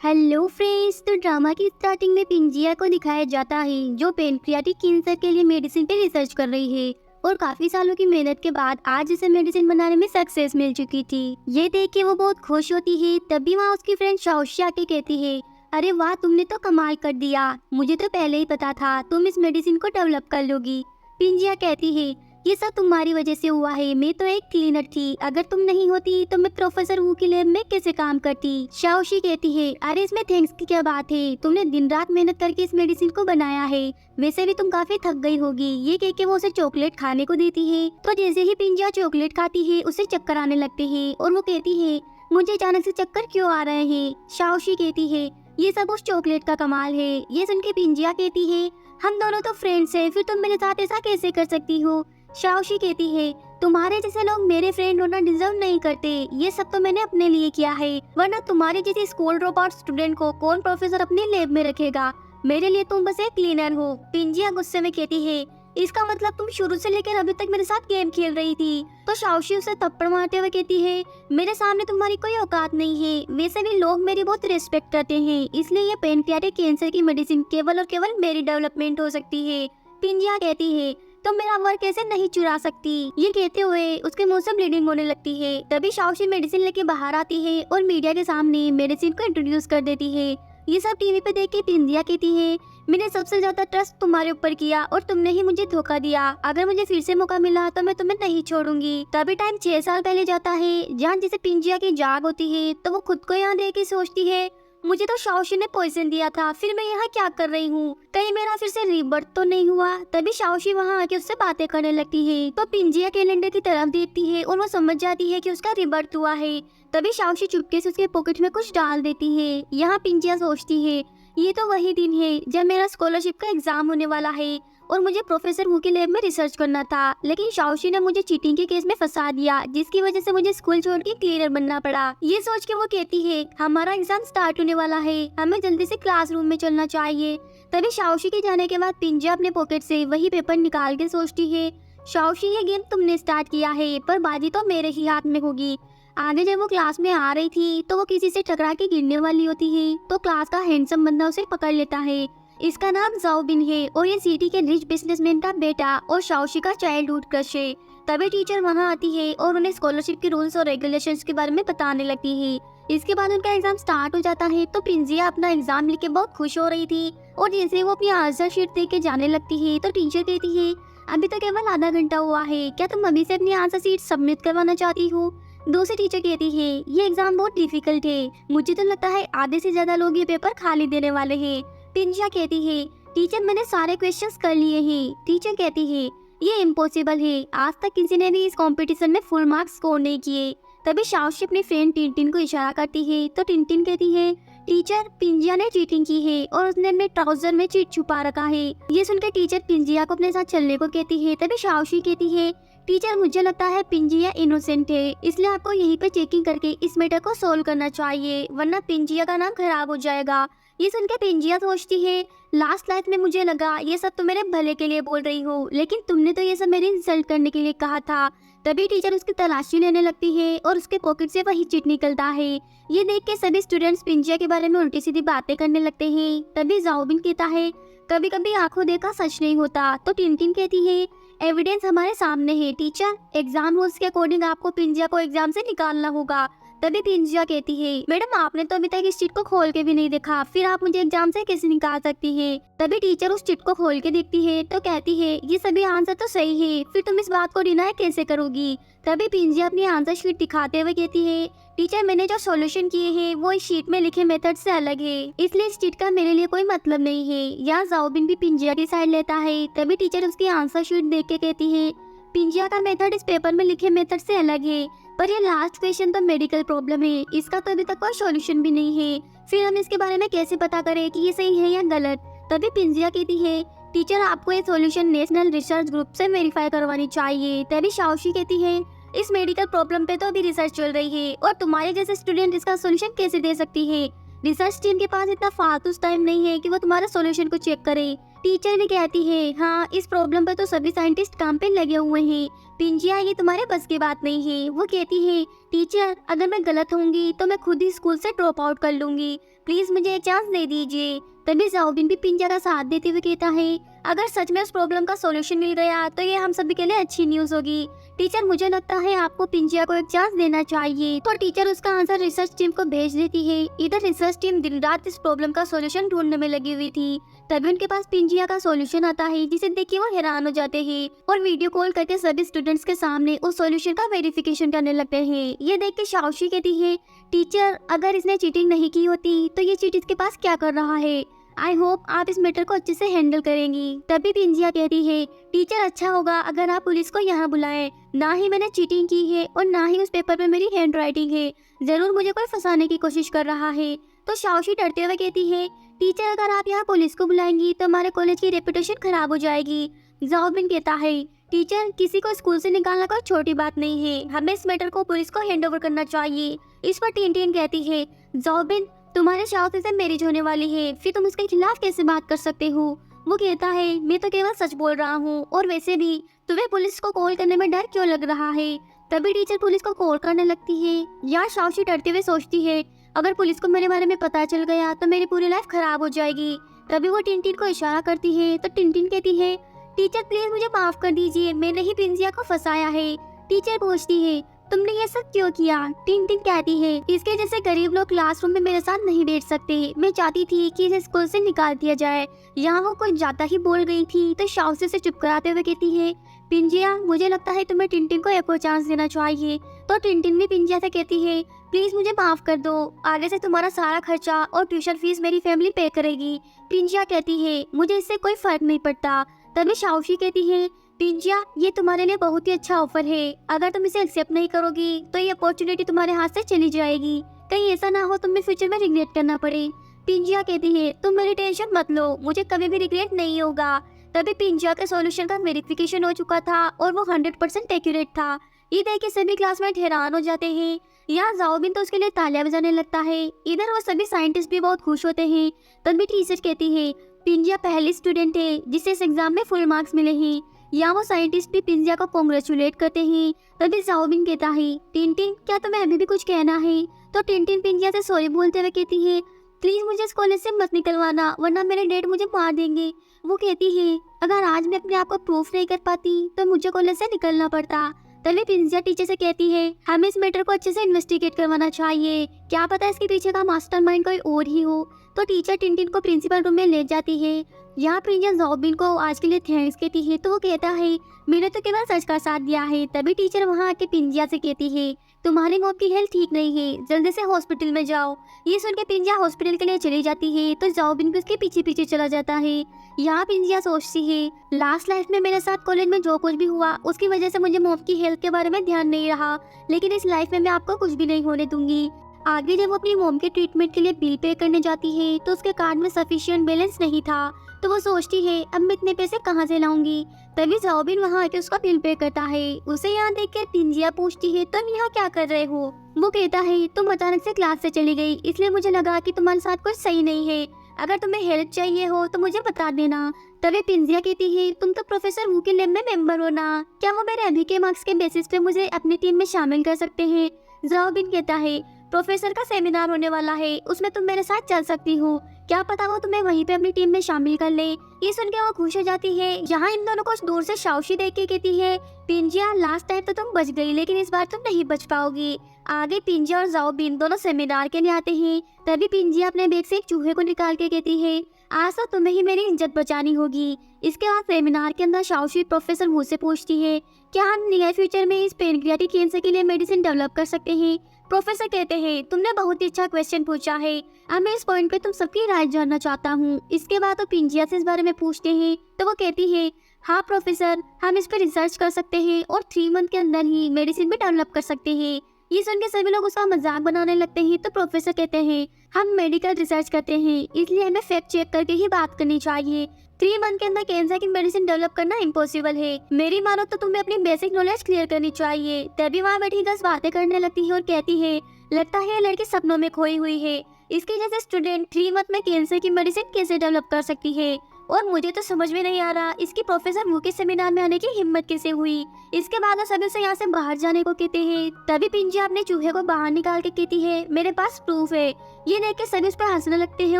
Hello friends. तो drama की starting में पिंजिया को दिखाया जाता है जो पेनक्रियाटिक कैंसर के लिए मेडिसिन पे रिसर्च कर रही है और काफी सालों की मेहनत के बाद आज इसे मेडिसिन बनाने में सक्सेस मिल चुकी थी। ये देख के वो बहुत खुश होती है। तभी वहाँ उसकी फ्रेंड शाओशी आके कहती है, अरे वाह, तुमने तो कमाल कर दिया, मुझे तो पहले ही पता था तुम इस मेडिसिन को डेवलप कर लोगी। पिंजिया कहती है, ये सब तुम्हारी वजह से हुआ है, मैं तो एक क्लीनर थी, अगर तुम नहीं होती तो मैं प्रोफेसर वू की लैब में कैसे काम करती। शाओशी कहती है, अरे इसमें थैंक्स की क्या बात है, तुमने दिन रात मेहनत करके इस मेडिसिन को बनाया है, वैसे भी तुम काफी थक गई होगी। ये कह के वो उसे चॉकलेट खाने को देती है। तो जैसे ही पिंजिया चॉकलेट खाती है उसे चक्कर आने लगते हैं और वो कहती है, मुझे अचानक से चक्कर क्यों आ रहे हैं। शाओशी कहती है, ये सब उस चॉकलेट का कमाल है। ये सुन के पिंजिया कहती है, हम दोनों तो फ्रेंड्स हैं, फिर तुम मेरे साथ ऐसा कैसे कर सकती हो। शाओशी कहती है, तुम्हारे जैसे लोग मेरे फ्रेंड होना डिजर्व नहीं करते, ये सब तो मैंने अपने लिए किया है, वरना तुम्हारे जैसे स्कूल ड्रॉप आउट स्टूडेंट को कौन प्रोफेसर अपने लैब में रखेगा। मेरे लिए तुम बस एक क्लीनर हो। पिंजिया गुस्से में कहती है, इसका मतलब तुम शुरू से लेकर अभी तक मेरे साथ गेम खेल रही थी। तो शाओशी उसे थप्पड़ मारते हुए कहती है, मेरे सामने तुम्हारी कोई औकात नहीं है, वैसे भी लोग मेरी बहुत रिस्पेक्ट करते हैं, इसलिए ये पेनक्रियाटिक कैंसर की मेडिसिन केवल और केवल मेरी डेवलपमेंट हो सकती है। पिंजिया कहती है, तो मेरा वर्क कैसे नहीं चुरा सकती। ये कहते हुए उसके मुंह से ब्लीडिंग होने लगती है। तभी शाओशी मेडिसिन लेके बाहर आती है और मीडिया के सामने मेडिसिन को इंट्रोड्यूस कर देती है। ये सब टीवी पे देख के पिंजिया कहती है, मैंने सबसे ज्यादा ट्रस्ट तुम्हारे ऊपर किया और तुमने ही मुझे धोखा दिया, अगर मुझे फिर से मौका मिला तो मैं तुम्हें नहीं छोड़ूंगी। तभी टाइम 6 साल पहले जाता है, जहाँ जैसे पिंजिया की जाग होती है तो वो खुद को यहाँ देख के सोचती है, मुझे तो शाओशी ने पॉइजन दिया था, फिर मैं यहाँ क्या कर रही हूँ, कहीं मेरा फिर से रीबर्थ तो नहीं हुआ। तभी शाओशी वहाँ आके उससे बातें करने लगती है। तो पिंजिया कैलेंडर की तरफ देखती है और वो समझ जाती है कि उसका रीबर्थ हुआ है। तभी शाओशी चुपके से उसके पॉकेट में कुछ डाल देती है। यहाँ पिंजिया सोचती है, ये तो वही दिन है जब मेरा स्कॉलरशिप का एग्जाम होने वाला है और मुझे प्रोफेसर वू के लैब में रिसर्च करना था, लेकिन शाओशी ने मुझे चीटिंग के केस में फंसा दिया, जिसकी वजह से मुझे स्कूल छोड़ के क्लियर बनना पड़ा। ये सोच के वो कहती है, हमारा एग्जाम स्टार्ट होने वाला है, हमें जल्दी से क्लासरूम में चलना चाहिए। तभी शाओशी के जाने के बाद पिंजिया अपने पॉकेट से वही पेपर निकाल के सोचती है, शाओशी, ये गेम तुमने स्टार्ट किया है पर बाजी तो मेरे ही हाथ में होगी। आगे जब वो क्लास में आ रही थी तो वो किसी से टकरा के गिरने वाली होती है, तो क्लास का हैंडसम बंदा उसे पकड़ लेता है। इसका नाम जाओबिन है और ये सिटी के रिच बिजनेसमैन का बेटा और शाओशी का चाइल्डहुड क्रश है। तभी टीचर वहाँ आती है और उन्हें स्कॉलरशिप के रूल्स और रेगुलेशंस के बारे में बताने लगती है। इसके बाद उनका एग्जाम स्टार्ट हो जाता है। तो पिंजिया अपना एग्जाम लिख के बहुत खुश हो रही थी और जैसे वो अपनी आंसर शीट दे के जाने लगती है तो टीचर कहती है, अभी तो केवल आधा घंटा हुआ है, क्या तुम अभी से अपनी आंसर शीट सबमिट करवाना चाहती हो। दूसरी टीचर कहती है, ये एग्जाम बहुत डिफिकल्ट है, मुझे तो लगता है आधे से ज्यादा लोग ये पेपर खाली देने वाले हैं। पिंजिया कहती है, टीचर मैंने सारे क्वेश्चंस कर लिए हैं। टीचर कहती है, ये इम्पॉसिबल है, आज तक किसी ने भी इस कंपटीशन में फुल मार्क्स स्कोर नहीं किए। तभी शाओशी अपनी फ्रेंड टिनटिन को इशारा करती है तो टिनटिन कहती है, टीचर, पिंजिया ने चीटिंग की है और उसने अपने ट्राउजर में चीट छुपा रखा है। ये सुनकर टीचर पिंजिया को अपने साथ चलने को कहती है। तभी शाओशी कहती है, टीचर, मुझे लगता है पिंजिया इनोसेंट है, इसलिए आपको यहीं पे चेकिंग करके इस मैटर को सोल्व करना चाहिए, वरना पिंजिया का नाम खराब हो जाएगा। ये सुनकर पिंजिया सोचती है, लास्ट लाइफ में मुझे लगा ये सब तो मेरे भले के लिए बोल रही हो, लेकिन तुमने तो ये सब मेरी इंसल्ट करने के लिए कहा था। तभी टीचर उसकी तलाशी लेने लगती है और उसके पॉकेट से वही चिट निकलता है। ये देख के सभी स्टूडेंट्स पिंजिया के बारे में उल्टी सीधी बातें करने लगते हैं। तभी जाओबिन कहता है, कभी कभी आंखों देखा सच नहीं होता। तो टिनटिन कहती है, एविडेंस हमारे सामने है टीचर, एग्जाम रूल्स के अकॉर्डिंग आपको पिंजिया को एग्जाम से निकालना होगा। तभी पिंजिया कहती है, मैडम आपने तो अभी तक इस चिट को खोल के भी नहीं देखा, फिर आप मुझे एग्जाम से कैसे निकाल सकती है। तभी टीचर उस चिट को खोल के देखती है तो कहती है, ये सभी आंसर तो सही है, फिर तुम इस बात को डिनाई कैसे करोगी। तभी पिंजिया अपनी आंसर शीट दिखाते हुए कहती है, टीचर, मैंने जो सॉल्यूशन किए हैं वो इस शीट में लिखे मेथड से अलग है, इसलिए इस चिट का मेरे लिए कोई मतलब नहीं है। यहाँ जाओबिन भी पिंजिया की साइड लेता है। तभी टीचर उसकी आंसर शीट देख के कहती है, पिंजिया का मेथड इस पेपर में लिखे मेथड से अलग है, पर ये लास्ट क्वेश्चन तो मेडिकल प्रॉब्लम है, इसका तो अभी तक कोई सॉल्यूशन भी नहीं है, फिर हम इसके बारे में कैसे पता करें कि ये सही है या गलत। तभी पिंजिया कहती है, टीचर, आपको ये सॉल्यूशन नेशनल रिसर्च ग्रुप से वेरीफाई करवानी चाहिए। तभी शाओशी कहती है, इस मेडिकल प्रॉब्लम पे तो अभी रिसर्च चल रही है और तुम्हारे जैसे स्टूडेंट इसका सॉल्यूशन कैसे दे सकती है। रिसर्च टीम के पास इतना फालतू टाइम नहीं है कि वो तुम्हारा सॉल्यूशन को चेक करे। टीचर भी कहती है हाँ, इस प्रॉब्लम पर तो सभी साइंटिस्ट काम पे लगे हुए हैं। पिंजिया, ये तुम्हारे बस की बात नहीं है। वो कहती है टीचर, अगर मैं गलत होंगी तो मैं खुद ही स्कूल से ड्रॉप आउट कर लूंगी, प्लीज मुझे एक चांस दे दीजिए। तभी जाओबिन भी पिंजिया का साथ देते हुए कहता है अगर सच में उस प्रॉब्लम का सॉल्यूशन मिल गया तो ये हम सभी के लिए अच्छी न्यूज होगी। टीचर, मुझे लगता है आपको पिंजिया को एक चांस देना चाहिए। तो टीचर उसका आंसर रिसर्च टीम को भेज देती है। इधर रिसर्च टीम दिन रात इस प्रॉब्लम का सॉल्यूशन ढूंढने में लगी हुई थी। तभी उनके पास पिंजिया का सॉल्यूशन आता है, जिसे देख के वो हैरान हो जाते हैं और वीडियो कॉल करके सभी स्टूडेंट्स के सामने उस सॉल्यूशन का वेरिफिकेशन करने लगते हैं। ये देख के शाओशी कहती है टीचर, अगर इसने चीटिंग नहीं की होती तो ये चीट इसके पास क्या कर रहा है। आई होप आप इस मैटर को अच्छे से हैंडल करेंगी। तभी पिंजिया कहती है टीचर, अच्छा होगा अगर आप पुलिस को यहाँ बुलाएं। ना ही मैंने चीटिंग की है और ना ही उस पेपर पे मेरी हैंड राइटिंग है। जरूर मुझे कोई फंसाने की कोशिश कर रहा है। तो शाओशी डरते हुए कहती है टीचर, अगर आप यहाँ पुलिस को बुलाएंगी तो हमारे कॉलेज की रेपुटेशन खराब हो जाएगी। जाओबिन कहता है टीचर, किसी को स्कूल से निकालना कोई छोटी बात नहीं है, हमें इस मैटर को पुलिस को हैंड ओवर करना चाहिए। इस पर टिन कहती है जाओबिन, तुम्हारे शाओशी से मैरिज होने वाली है, फिर तुम इसके खिलाफ कैसे बात कर सकते हो। वो कहता है मैं तो केवल सच बोल रहा हूँ, और वैसे भी तुम्हें पुलिस को कॉल करने में डर क्यों लग रहा है। तभी टीचर पुलिस को कॉल करने लगती है। यहाँ शाओशी डरते हुए सोचती है अगर पुलिस को मेरे बारे में पता चल गया तो मेरी पूरी लाइफ खराब हो जाएगी। तभी वो टिन को इशारा करती है तो टिन कहती है टीचर, प्लीज मुझे माफ कर दीजिए, मैंने ही पिंजिया को फंसाया है। टीचर पूछती है तुमने ये सब क्यों किया। टिन कहती है इसके जैसे गरीब लोग क्लासरूम में मेरे साथ नहीं बैठ सकते, मैं चाहती थी कि इसे स्कूल से निकाल दिया जाए। यहाँ वो कुछ ज्यादा ही बोल गई थी तो शाओशी से चुप कराते हुए कहती है पिंजिया, मुझे लगता है तुम्हें टिन को एक और चांस देना चाहिए। तो टिन भी पिंजिया से कहती है प्लीज मुझे माफ कर दो, आगे से तुम्हारा सारा खर्चा और ट्यूशन फीस मेरी फैमिली पे करेगी। पिंजिया कहती है मुझे इससे कोई फर्क नहीं पड़ता। तभी शाओशी कहती है पिंजिया, ये तुम्हारे लिए बहुत ही अच्छा ऑफर है, अगर तुम इसे एक्सेप्ट नहीं करोगी तो ये अपॉर्चुनिटी तुम्हारे हाथ से चली जाएगी। कहीं ऐसा ना हो तुम्हें फ्यूचर में रिग्रेट करना पड़े। पिंजिया कहती है तुम मेरी टेंशन मत लो, मुझे कभी भी रिग्रेट नहीं होगा। तभी पिंजिया के सॉल्यूशन का वेरिफिकेशन हो चुका था और वो 100% एक्यूरेट था। ये देख के सभी क्लासमेट हैरान हो जाते हैं। यहाँ जाओबिन तो उसके लिए तालियां बजाने लगता है। इधर वो सभी साइंटिस्ट भी बहुत खुश होते हैं। तभी टीचर कहती है पिंजिया पहली स्टूडेंट है जिसे इस एग्जाम में फुल मार्क्स मिले हैं। यहाँ वो साइंटिस्ट भी पिंजिया को कांग्रेचुलेट करते हैं। तभी जाओबिन कहता है टिन, क्या तुम्हें अभी भी कुछ कहना है। तो टिन पिंजिया से सॉरी बोलते हुए कहती है प्लीज मुझे इस कॉलेज से मत निकलवाना, वरना मेरे डैड मुझे मार देंगे। वो कहती है अगर आज मैं अपने आप को प्रूफ नहीं कर पाती तो मुझे कॉलेज से निकलना पड़ता। तभी पिंजिया टीचर से कहती है हमें इस मैटर को अच्छे से इन्वेस्टिगेट करवाना चाहिए, क्या पता इसके पीछे का मास्टरमाइंड कोई और ही हो। तो टीचर टिन को प्रिंसिपल रूम में ले जाती है। यहाँ पिंजिया जाओबिन को आज के लिए थैंक्स कहती है तो वो कहता है मैंने तो केवल सच का साथ दिया है। तभी टीचर वहाँ आके पिंजिया से कहती है तुम्हारी मॉम की हेल्थ ठीक नहीं है, जल्दी से हॉस्पिटल में जाओ। ये सुन के पिंजिया हॉस्पिटल के लिए चली जाती है तो जाओबिन भी उसके पीछे पीछे चला जाता है। यहाँ पिंजिया सोचती है लास्ट लाइफ में मेरे साथ कॉलेज में जो कुछ भी हुआ उसकी वजह से मुझे मॉम की हेल्थ के बारे में ध्यान नहीं रहा, लेकिन इस लाइफ में मैं आपको कुछ भी नहीं होने दूंगी। आगे जब वो अपनी मॉम के ट्रीटमेंट के लिए बिल पे करने जाती है तो उसके कार्ड में सफिशिएंट बैलेंस नहीं था। तो वो सोचती है अब मैं इतने पैसे कहाँ से लाऊंगी। तभी जाओबिन वहाँ आके उसका बिल पे करता है। उसे यहाँ देख कर पिंजिया पूछती है तुम यहाँ क्या कर रहे हो। वो कहता है तुम अचानक से क्लास से चली गई, इसलिए मुझे लगा कि तुम्हारे साथ कुछ सही नहीं है, अगर तुम्हें हेल्प चाहिए हो तो मुझे बता देना। तभी पिंजिया कहती है तुम तो प्रोफेसर वू के लैब में मेंबर हो ना, क्या वो मेरे अभी के मार्क्स के बेसिस पे मुझे अपनी टीम में शामिल कर सकते हैं। जाओबिन कहता है प्रोफेसर का सेमिनार होने वाला है, उसमें तुम मेरे साथ चल सकती हो, क्या पता वो तुम्हें वहीं पे अपनी टीम में शामिल कर ले। ये सुन के वो खुश हो जाती है। यहाँ इन दोनों को दूर से शाओशी देख के कहती है पिंजिया लास्ट टाइम तो तुम बच गई, लेकिन इस बार तुम नहीं बच पाओगी। आगे पिंजिया और जाओबिन दोनों सेमिनार के लिए आते हैं। तभी पिंजिया अपने बैग से एक चूहे को निकाल के कहती है आज तो तुम्हें ही मेरी इज्जत बचानी होगी। इसके बाद सेमिनार के अंदर शाओशी प्रोफेसर वू से पूछती है क्या हम नियर फ्यूचर में इस पेनक्रियाटिक कैंसर के लिए मेडिसिन डेवलप कर सकते हैं। प्रोफेसर कहते हैं तुमने बहुत ही अच्छा क्वेश्चन पूछा है, अब मैं इस पॉइंट पे तुम सबकी राय जानना चाहता हूँ। इसके बाद वो पिंजिया से इस बारे में पूछते हैं तो वो कहती है हाँ प्रोफेसर, हम इस पर रिसर्च कर सकते हैं और 3 मंथ के अंदर ही मेडिसिन भी डेवलप कर सकते हैं। ये सुन के सभी लोग उसका मजाक बनाने लगते हैं। तो प्रोफेसर कहते हैं हम मेडिकल रिसर्च करते हैं, इसलिए हमें फैक्ट चेक करके ही बात करनी चाहिए। 3 मंथ के अंदर कैंसर की मेडिसिन डेवलप करना इम्पॉसिबल है। मेरी मानो तो तुम्हें अपनी बेसिक नॉलेज क्लियर करनी चाहिए। तभी वहाँ बैठी 10 बातें करने लगती है और कहती है लगता है ये लड़की सपनों में खोई हुई है। इसके जैसे स्टूडेंट 3 मंथ में कैंसर की मेडिसिन कैसे डेवलप कर सकती है। और मुझे तो समझ में नहीं आ रहा इसकी प्रोफेसर वू के सेमिनार में आने की हिम्मत कैसे हुई। इसके बाद वो सभी उसे यहाँ से बाहर जाने को कहते हैं। तभी पिंजिया अपने चूहे को बाहर निकाल के कहती है, मेरे पास प्रूफ है। ये देख के सभी उस पर हंसने लगते हैं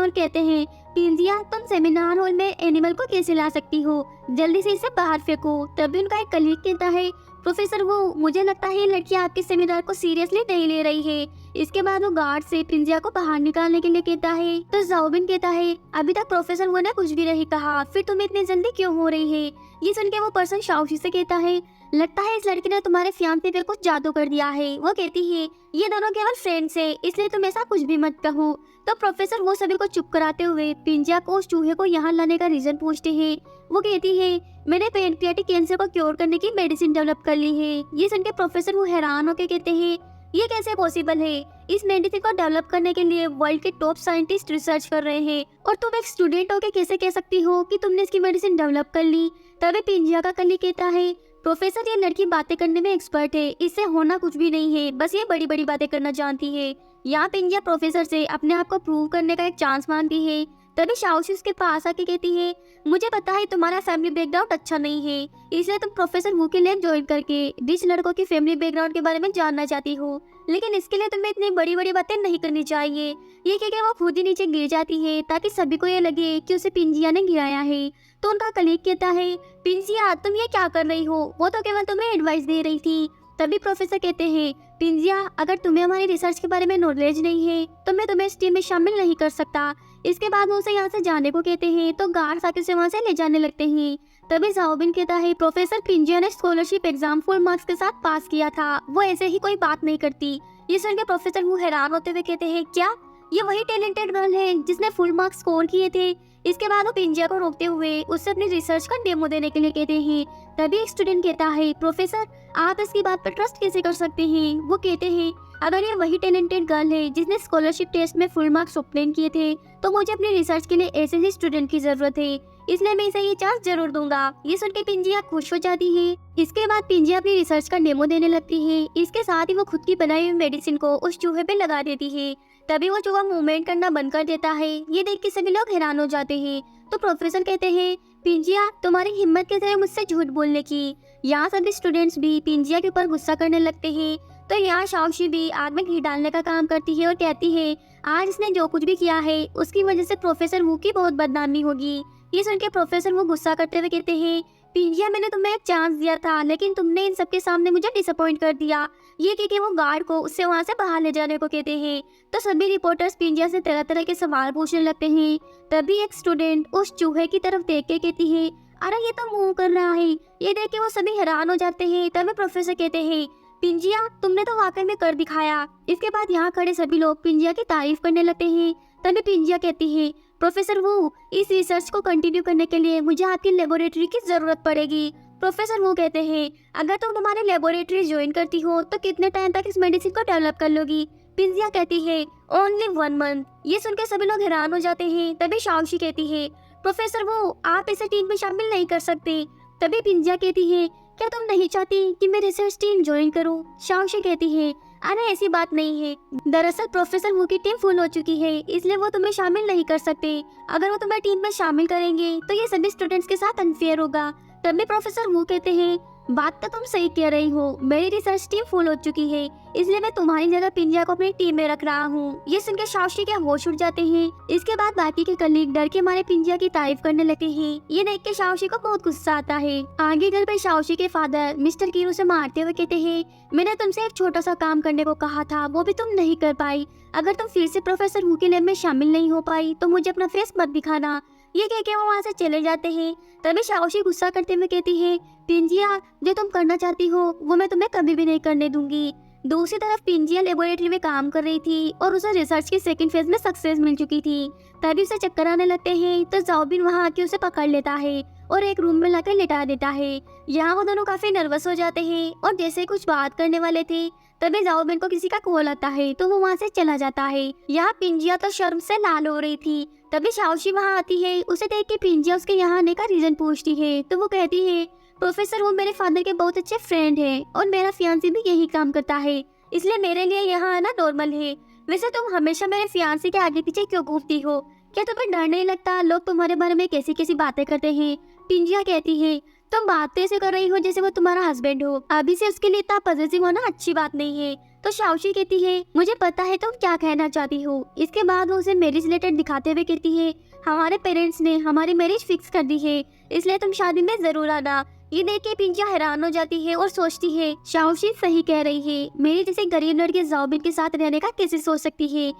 और कहते हैं, पिंजिया तुम सेमिनार हॉल में एनिमल को कैसे ला सकती हो, जल्दी से इसे बाहर फेंको। तभी उनका एक कलीग कहता है, प्रोफेसर वो मुझे लगता है ये लड़की आपके सेमिनार को सीरियसली नहीं ले रही है। इसके बाद वो गार्ड से पिंजिया को बाहर निकालने के लिए कहता है। तो जाओबिन कहता है, अभी तक प्रोफेसर वो ने कुछ भी नहीं कहा, फिर तुम्हें इतनी जल्दी क्यों हो रही है। ये सुन के वो पर्सन शाओशी से कहता है, लगता है इस लड़की ने तुम्हारे फियांसे पे कुछ जादू कर दिया है। वो कहती है, ये दोनों केवल फ्रेंड्स है, इसलिए तुम ऐसा कुछ भी मत कहो। तो प्रोफेसर वो सभी को चुप कराते हुए पिंजिया को उस चूहे को यहाँ लाने का रीजन पूछते हैं। वो कहती है, मैंने पैनक्रियाटिक कैंसर को क्योर करने की मेडिसिन डेवलप कर ली है। ये सुन के प्रोफेसर वो हैरान होकर कहते हैं, ये कैसे पॉसिबल है। इस मेडिसिन को डेवलप करने के लिए वर्ल्ड के टॉप साइंटिस्ट रिसर्च कर रहे हैं और तुम एक स्टूडेंट होकर कैसे कह सकती हो कि तुमने इसकी मेडिसिन डेवलप कर ली। तभी पिंजिया का कली कहता है, प्रोफेसर ये लड़की बातें करने में एक्सपर्ट है, इससे होना कुछ भी नहीं है, बस ये बड़ी बड़ी बातें करना जानती है। यहाँ पिंजिया प्रोफेसर से अपने आप को प्रूव करने का एक चांस मांगती है। तभी शाओशी उसके पास आके कहती है, मुझे पता है तुम्हारा फैमिली बैकग्राउंड अच्छा नहीं है, इसलिए तुम प्रोफेसर वू के लैब ज्वाइन करके रिच लड़कों की फैमिली बैकग्राउंड के बारे में जानना चाहती हो, लेकिन इसके लिए तुम्हें इतनी बड़ी बड़ी बातें नहीं करनी चाहिए। ये कहकर वो खुद ही नीचे गिर जाती है ताकि सभी को ये लगे कि उसे पिंजिया ने गिराया है। तो उनका कलीग कहता है, पिंजिया तुम ये क्या कर रही हो, वो तो केवल तुम्हें एडवाइस दे रही थी। तभी प्रोफेसर कहते हैं, पिंजिया अगर तुम्हें हमारी रिसर्च के बारे में नॉलेज नहीं है तो मैं तुम्हें इस टीम में शामिल नहीं कर सकता। इसके बाद वो उसे यहाँ से जाने को कहते हैं। तो गार्ड्स आके उसे वहाँ से ले जाने लगते हैं। तभी जाओबिन कहता है, प्रोफेसर पिंजिया ने स्कॉलरशिप एग्जाम फुल मार्क्स के साथ पास किया था, वो ऐसे ही कोई बात नहीं करती। ये सुन के प्रोफेसर वो हैरान होते हुए कहते हैं, क्या ये वही टैलेंटेड गर्ल है जिसने फुल मार्क्स स्कोर किए थे। इसके बाद वो पिंजिया को रोकते हुए उससे अपनी रिसर्च का डेमो देने के लिए कहते हैं। तभी एक स्टूडेंट कहता है, प्रोफेसर आप इसकी बात पर ट्रस्ट कैसे कर सकते हैं। वो कहते हैं, अगर ये वही टैलेंटेड गर्ल है जिसने स्कॉलरशिप टेस्ट में फुल मार्क्स ऑब्टेन किए थे तो मुझे अपनी रिसर्च के लिए ऐसे ही स्टूडेंट की जरूरत है, इसलिए मैं इसे ये चांस जरूर दूंगा। ये सुन के पिंजिया खुश हो जाती है। इसके बाद पिंजिया अपनी रिसर्च का डेमो देने लगती है। इसके साथ ही वो खुद की बनाई हुई मेडिसिन को उस चूहे पे लगा देती है। तभी वो चूहा मूवमेंट करना बंद कर देता है। ये देख के सभी लोग हैरान हो जाते हैं। तो प्रोफेसर कहते हैं, पिंजिया तुम्हारी हिम्मत कैसे है मुझसे झूठ बोलने की। यहाँ सभी स्टूडेंट्स भी पिंजिया के ऊपर गुस्सा करने लगते हैं। तो यहाँ शाओशी भी आग में घी डालने का काम करती है और कहती है, आज इसने जो कुछ भी किया है उसकी वजह से प्रोफेसर वू की बहुत बदनामी होगी। ये सुन के प्रोफेसर वो गुस्सा करते हुए कहते हैं, पिंजिया मैंने तुम्हें एक चांस दिया था लेकिन तुमने इन सबके सामने मुझे डिसअपॉइंट कर दिया। ये कह के वो गार्ड को उससे वहाँ से बाहर ले जाने को कहते हैं। तो सभी रिपोर्टर्स पिंजिया से तरह तरह के सवाल पूछने लगते हैं। तभी एक स्टूडेंट उस चूहे की तरफ देख के कहती है, अरे ये तो मूव कर रहा है। ये देख के वो सभी हैरान हो जाते हैं। तभी प्रोफेसर कहते हैं, पिंजिया तुमने तो वाकई में कर दिखाया। इसके बाद यहाँ खड़े सभी लोग पिंजिया की तारीफ करने लगते हैं। तभी पिंजिया कहती है, प्रोफेसर वू इस रिसर्च को कंटिन्यू करने के लिए मुझे आपकी लेबोरेटरी की जरूरत पड़ेगी। प्रोफेसर वू कहते हैं, अगर तुम हमारी लेबोरेटरी ज्वाइन करती हो तो कितने टाइम तक इस मेडिसिन को डेवलप कर लोगी। पिंजिया कहती है, ओनली 1 मंथ। ये सुनकर सभी लोग हैरान हो जाते हैं। तभी शाओशी कहती है, प्रोफेसर वू आप इसे टीम में शामिल नहीं कर सकते। तभी पिंजिया कहती है, क्या तुम नहीं चाहती कि मैं रिसर्च टीम ज्वाइन करूं? शाओशी कहती है, अरे ऐसी बात नहीं है, दरअसल प्रोफेसर वू की टीम फुल हो चुकी है, इसलिए वो तुम्हें शामिल नहीं कर सकते। अगर वो तुम्हें टीम में शामिल करेंगे तो ये सभी स्टूडेंट्स के साथ अनफेयर होगा। तभी प्रोफेसर वू कहते हैं, बात तो तुम सही कह रही हो, मेरी रिसर्च टीम फुल हो चुकी है, इसलिए मैं तुम्हारी जगह पिंजिया को अपनी टीम में रख रहा हूँ। ये सुनकर शाओशी के होश उड़ जाते हैं। इसके बाद बाकी के कलीग डर के मारे पिंजिया की तारीफ करने लगते हैं। ये देख के शाओशी को बहुत गुस्सा आता है। आगे घर पे शाओशी के फादर मिस्टर कीरू से मारते हुए कहते हैं, मैंने तुमसे एक छोटा सा काम करने को कहा था, वो भी तुम नहीं कर पाई। अगर तुम फिर से प्रोफेसर वू के लैब में शामिल नहीं हो पाई तो मुझे अपना फेस मत दिखाना। ये कह के वो वहाँ से चले जाते हैं। तभी शाओशी गुस्सा करते हुए कहती है, पिंजिया जो तुम करना चाहती हो वो मैं तुम्हें कभी भी नहीं करने दूंगी। दूसरी तरफ पिंजिया लेबोरेटरी में काम कर रही थी और उसे रिसर्च की सेकंड फेज में सक्सेस मिल चुकी थी। तभी उसे चक्कर आने लगते हैं। तो जाओबिन वहाँ आके उसे पकड़ लेता है और एक रूम में लाकर लिटा देता है। यहाँ वो दोनों काफी नर्वस हो जाते हैं और जैसे कुछ बात करने वाले थे तभी जाओबिन को किसी का कॉल आता है तो वो वहाँ से चला जाता है। यहाँ पिंजिया तो शर्म से लाल हो रही थी। तभी शाओशी वहाँ आती है। उसे देख के पिंजिया उसके यहाँ आने का रीजन पूछती है तो वो कहती है, प्रोफेसर वो मेरे फादर के बहुत अच्छे फ्रेंड है और मेरा फियांसी भी यही काम करता है, इसलिए मेरे लिए यहाँ आना नॉर्मल है। वैसे तुम हमेशा मेरे फियांसे के आगे पीछे क्यों घूमती हो? क्या तुम्हें डर नहीं लगता लोग तुम्हारे बारे में कैसी कैसी बातें करते हैं? पिंजिया कहती है, तुम बात तो ऐसे कर रही हो जैसे वो तुम्हारा हस्बैंड हो। अभी से उसके लिए इतना पॉजिटिव होना अच्छी बात नहीं है। तो शाओशी कहती है, मुझे पता है तुम क्या कहना चाहती हो। इसके बाद वो उसे मैरिज लेटर दिखाते हुए कहती है, हमारे पेरेंट्स ने हमारी मैरिज फिक्स कर दी है, इसलिए तुम शादी में जरूर आना। ये देख के पिंजिया हैरान हो जाती है और सोचती है, शाओशी सही कह रही है, मेरी जैसे गरीब लड़के जाओबिन के साथ रहने का कैसे सोच सकती है।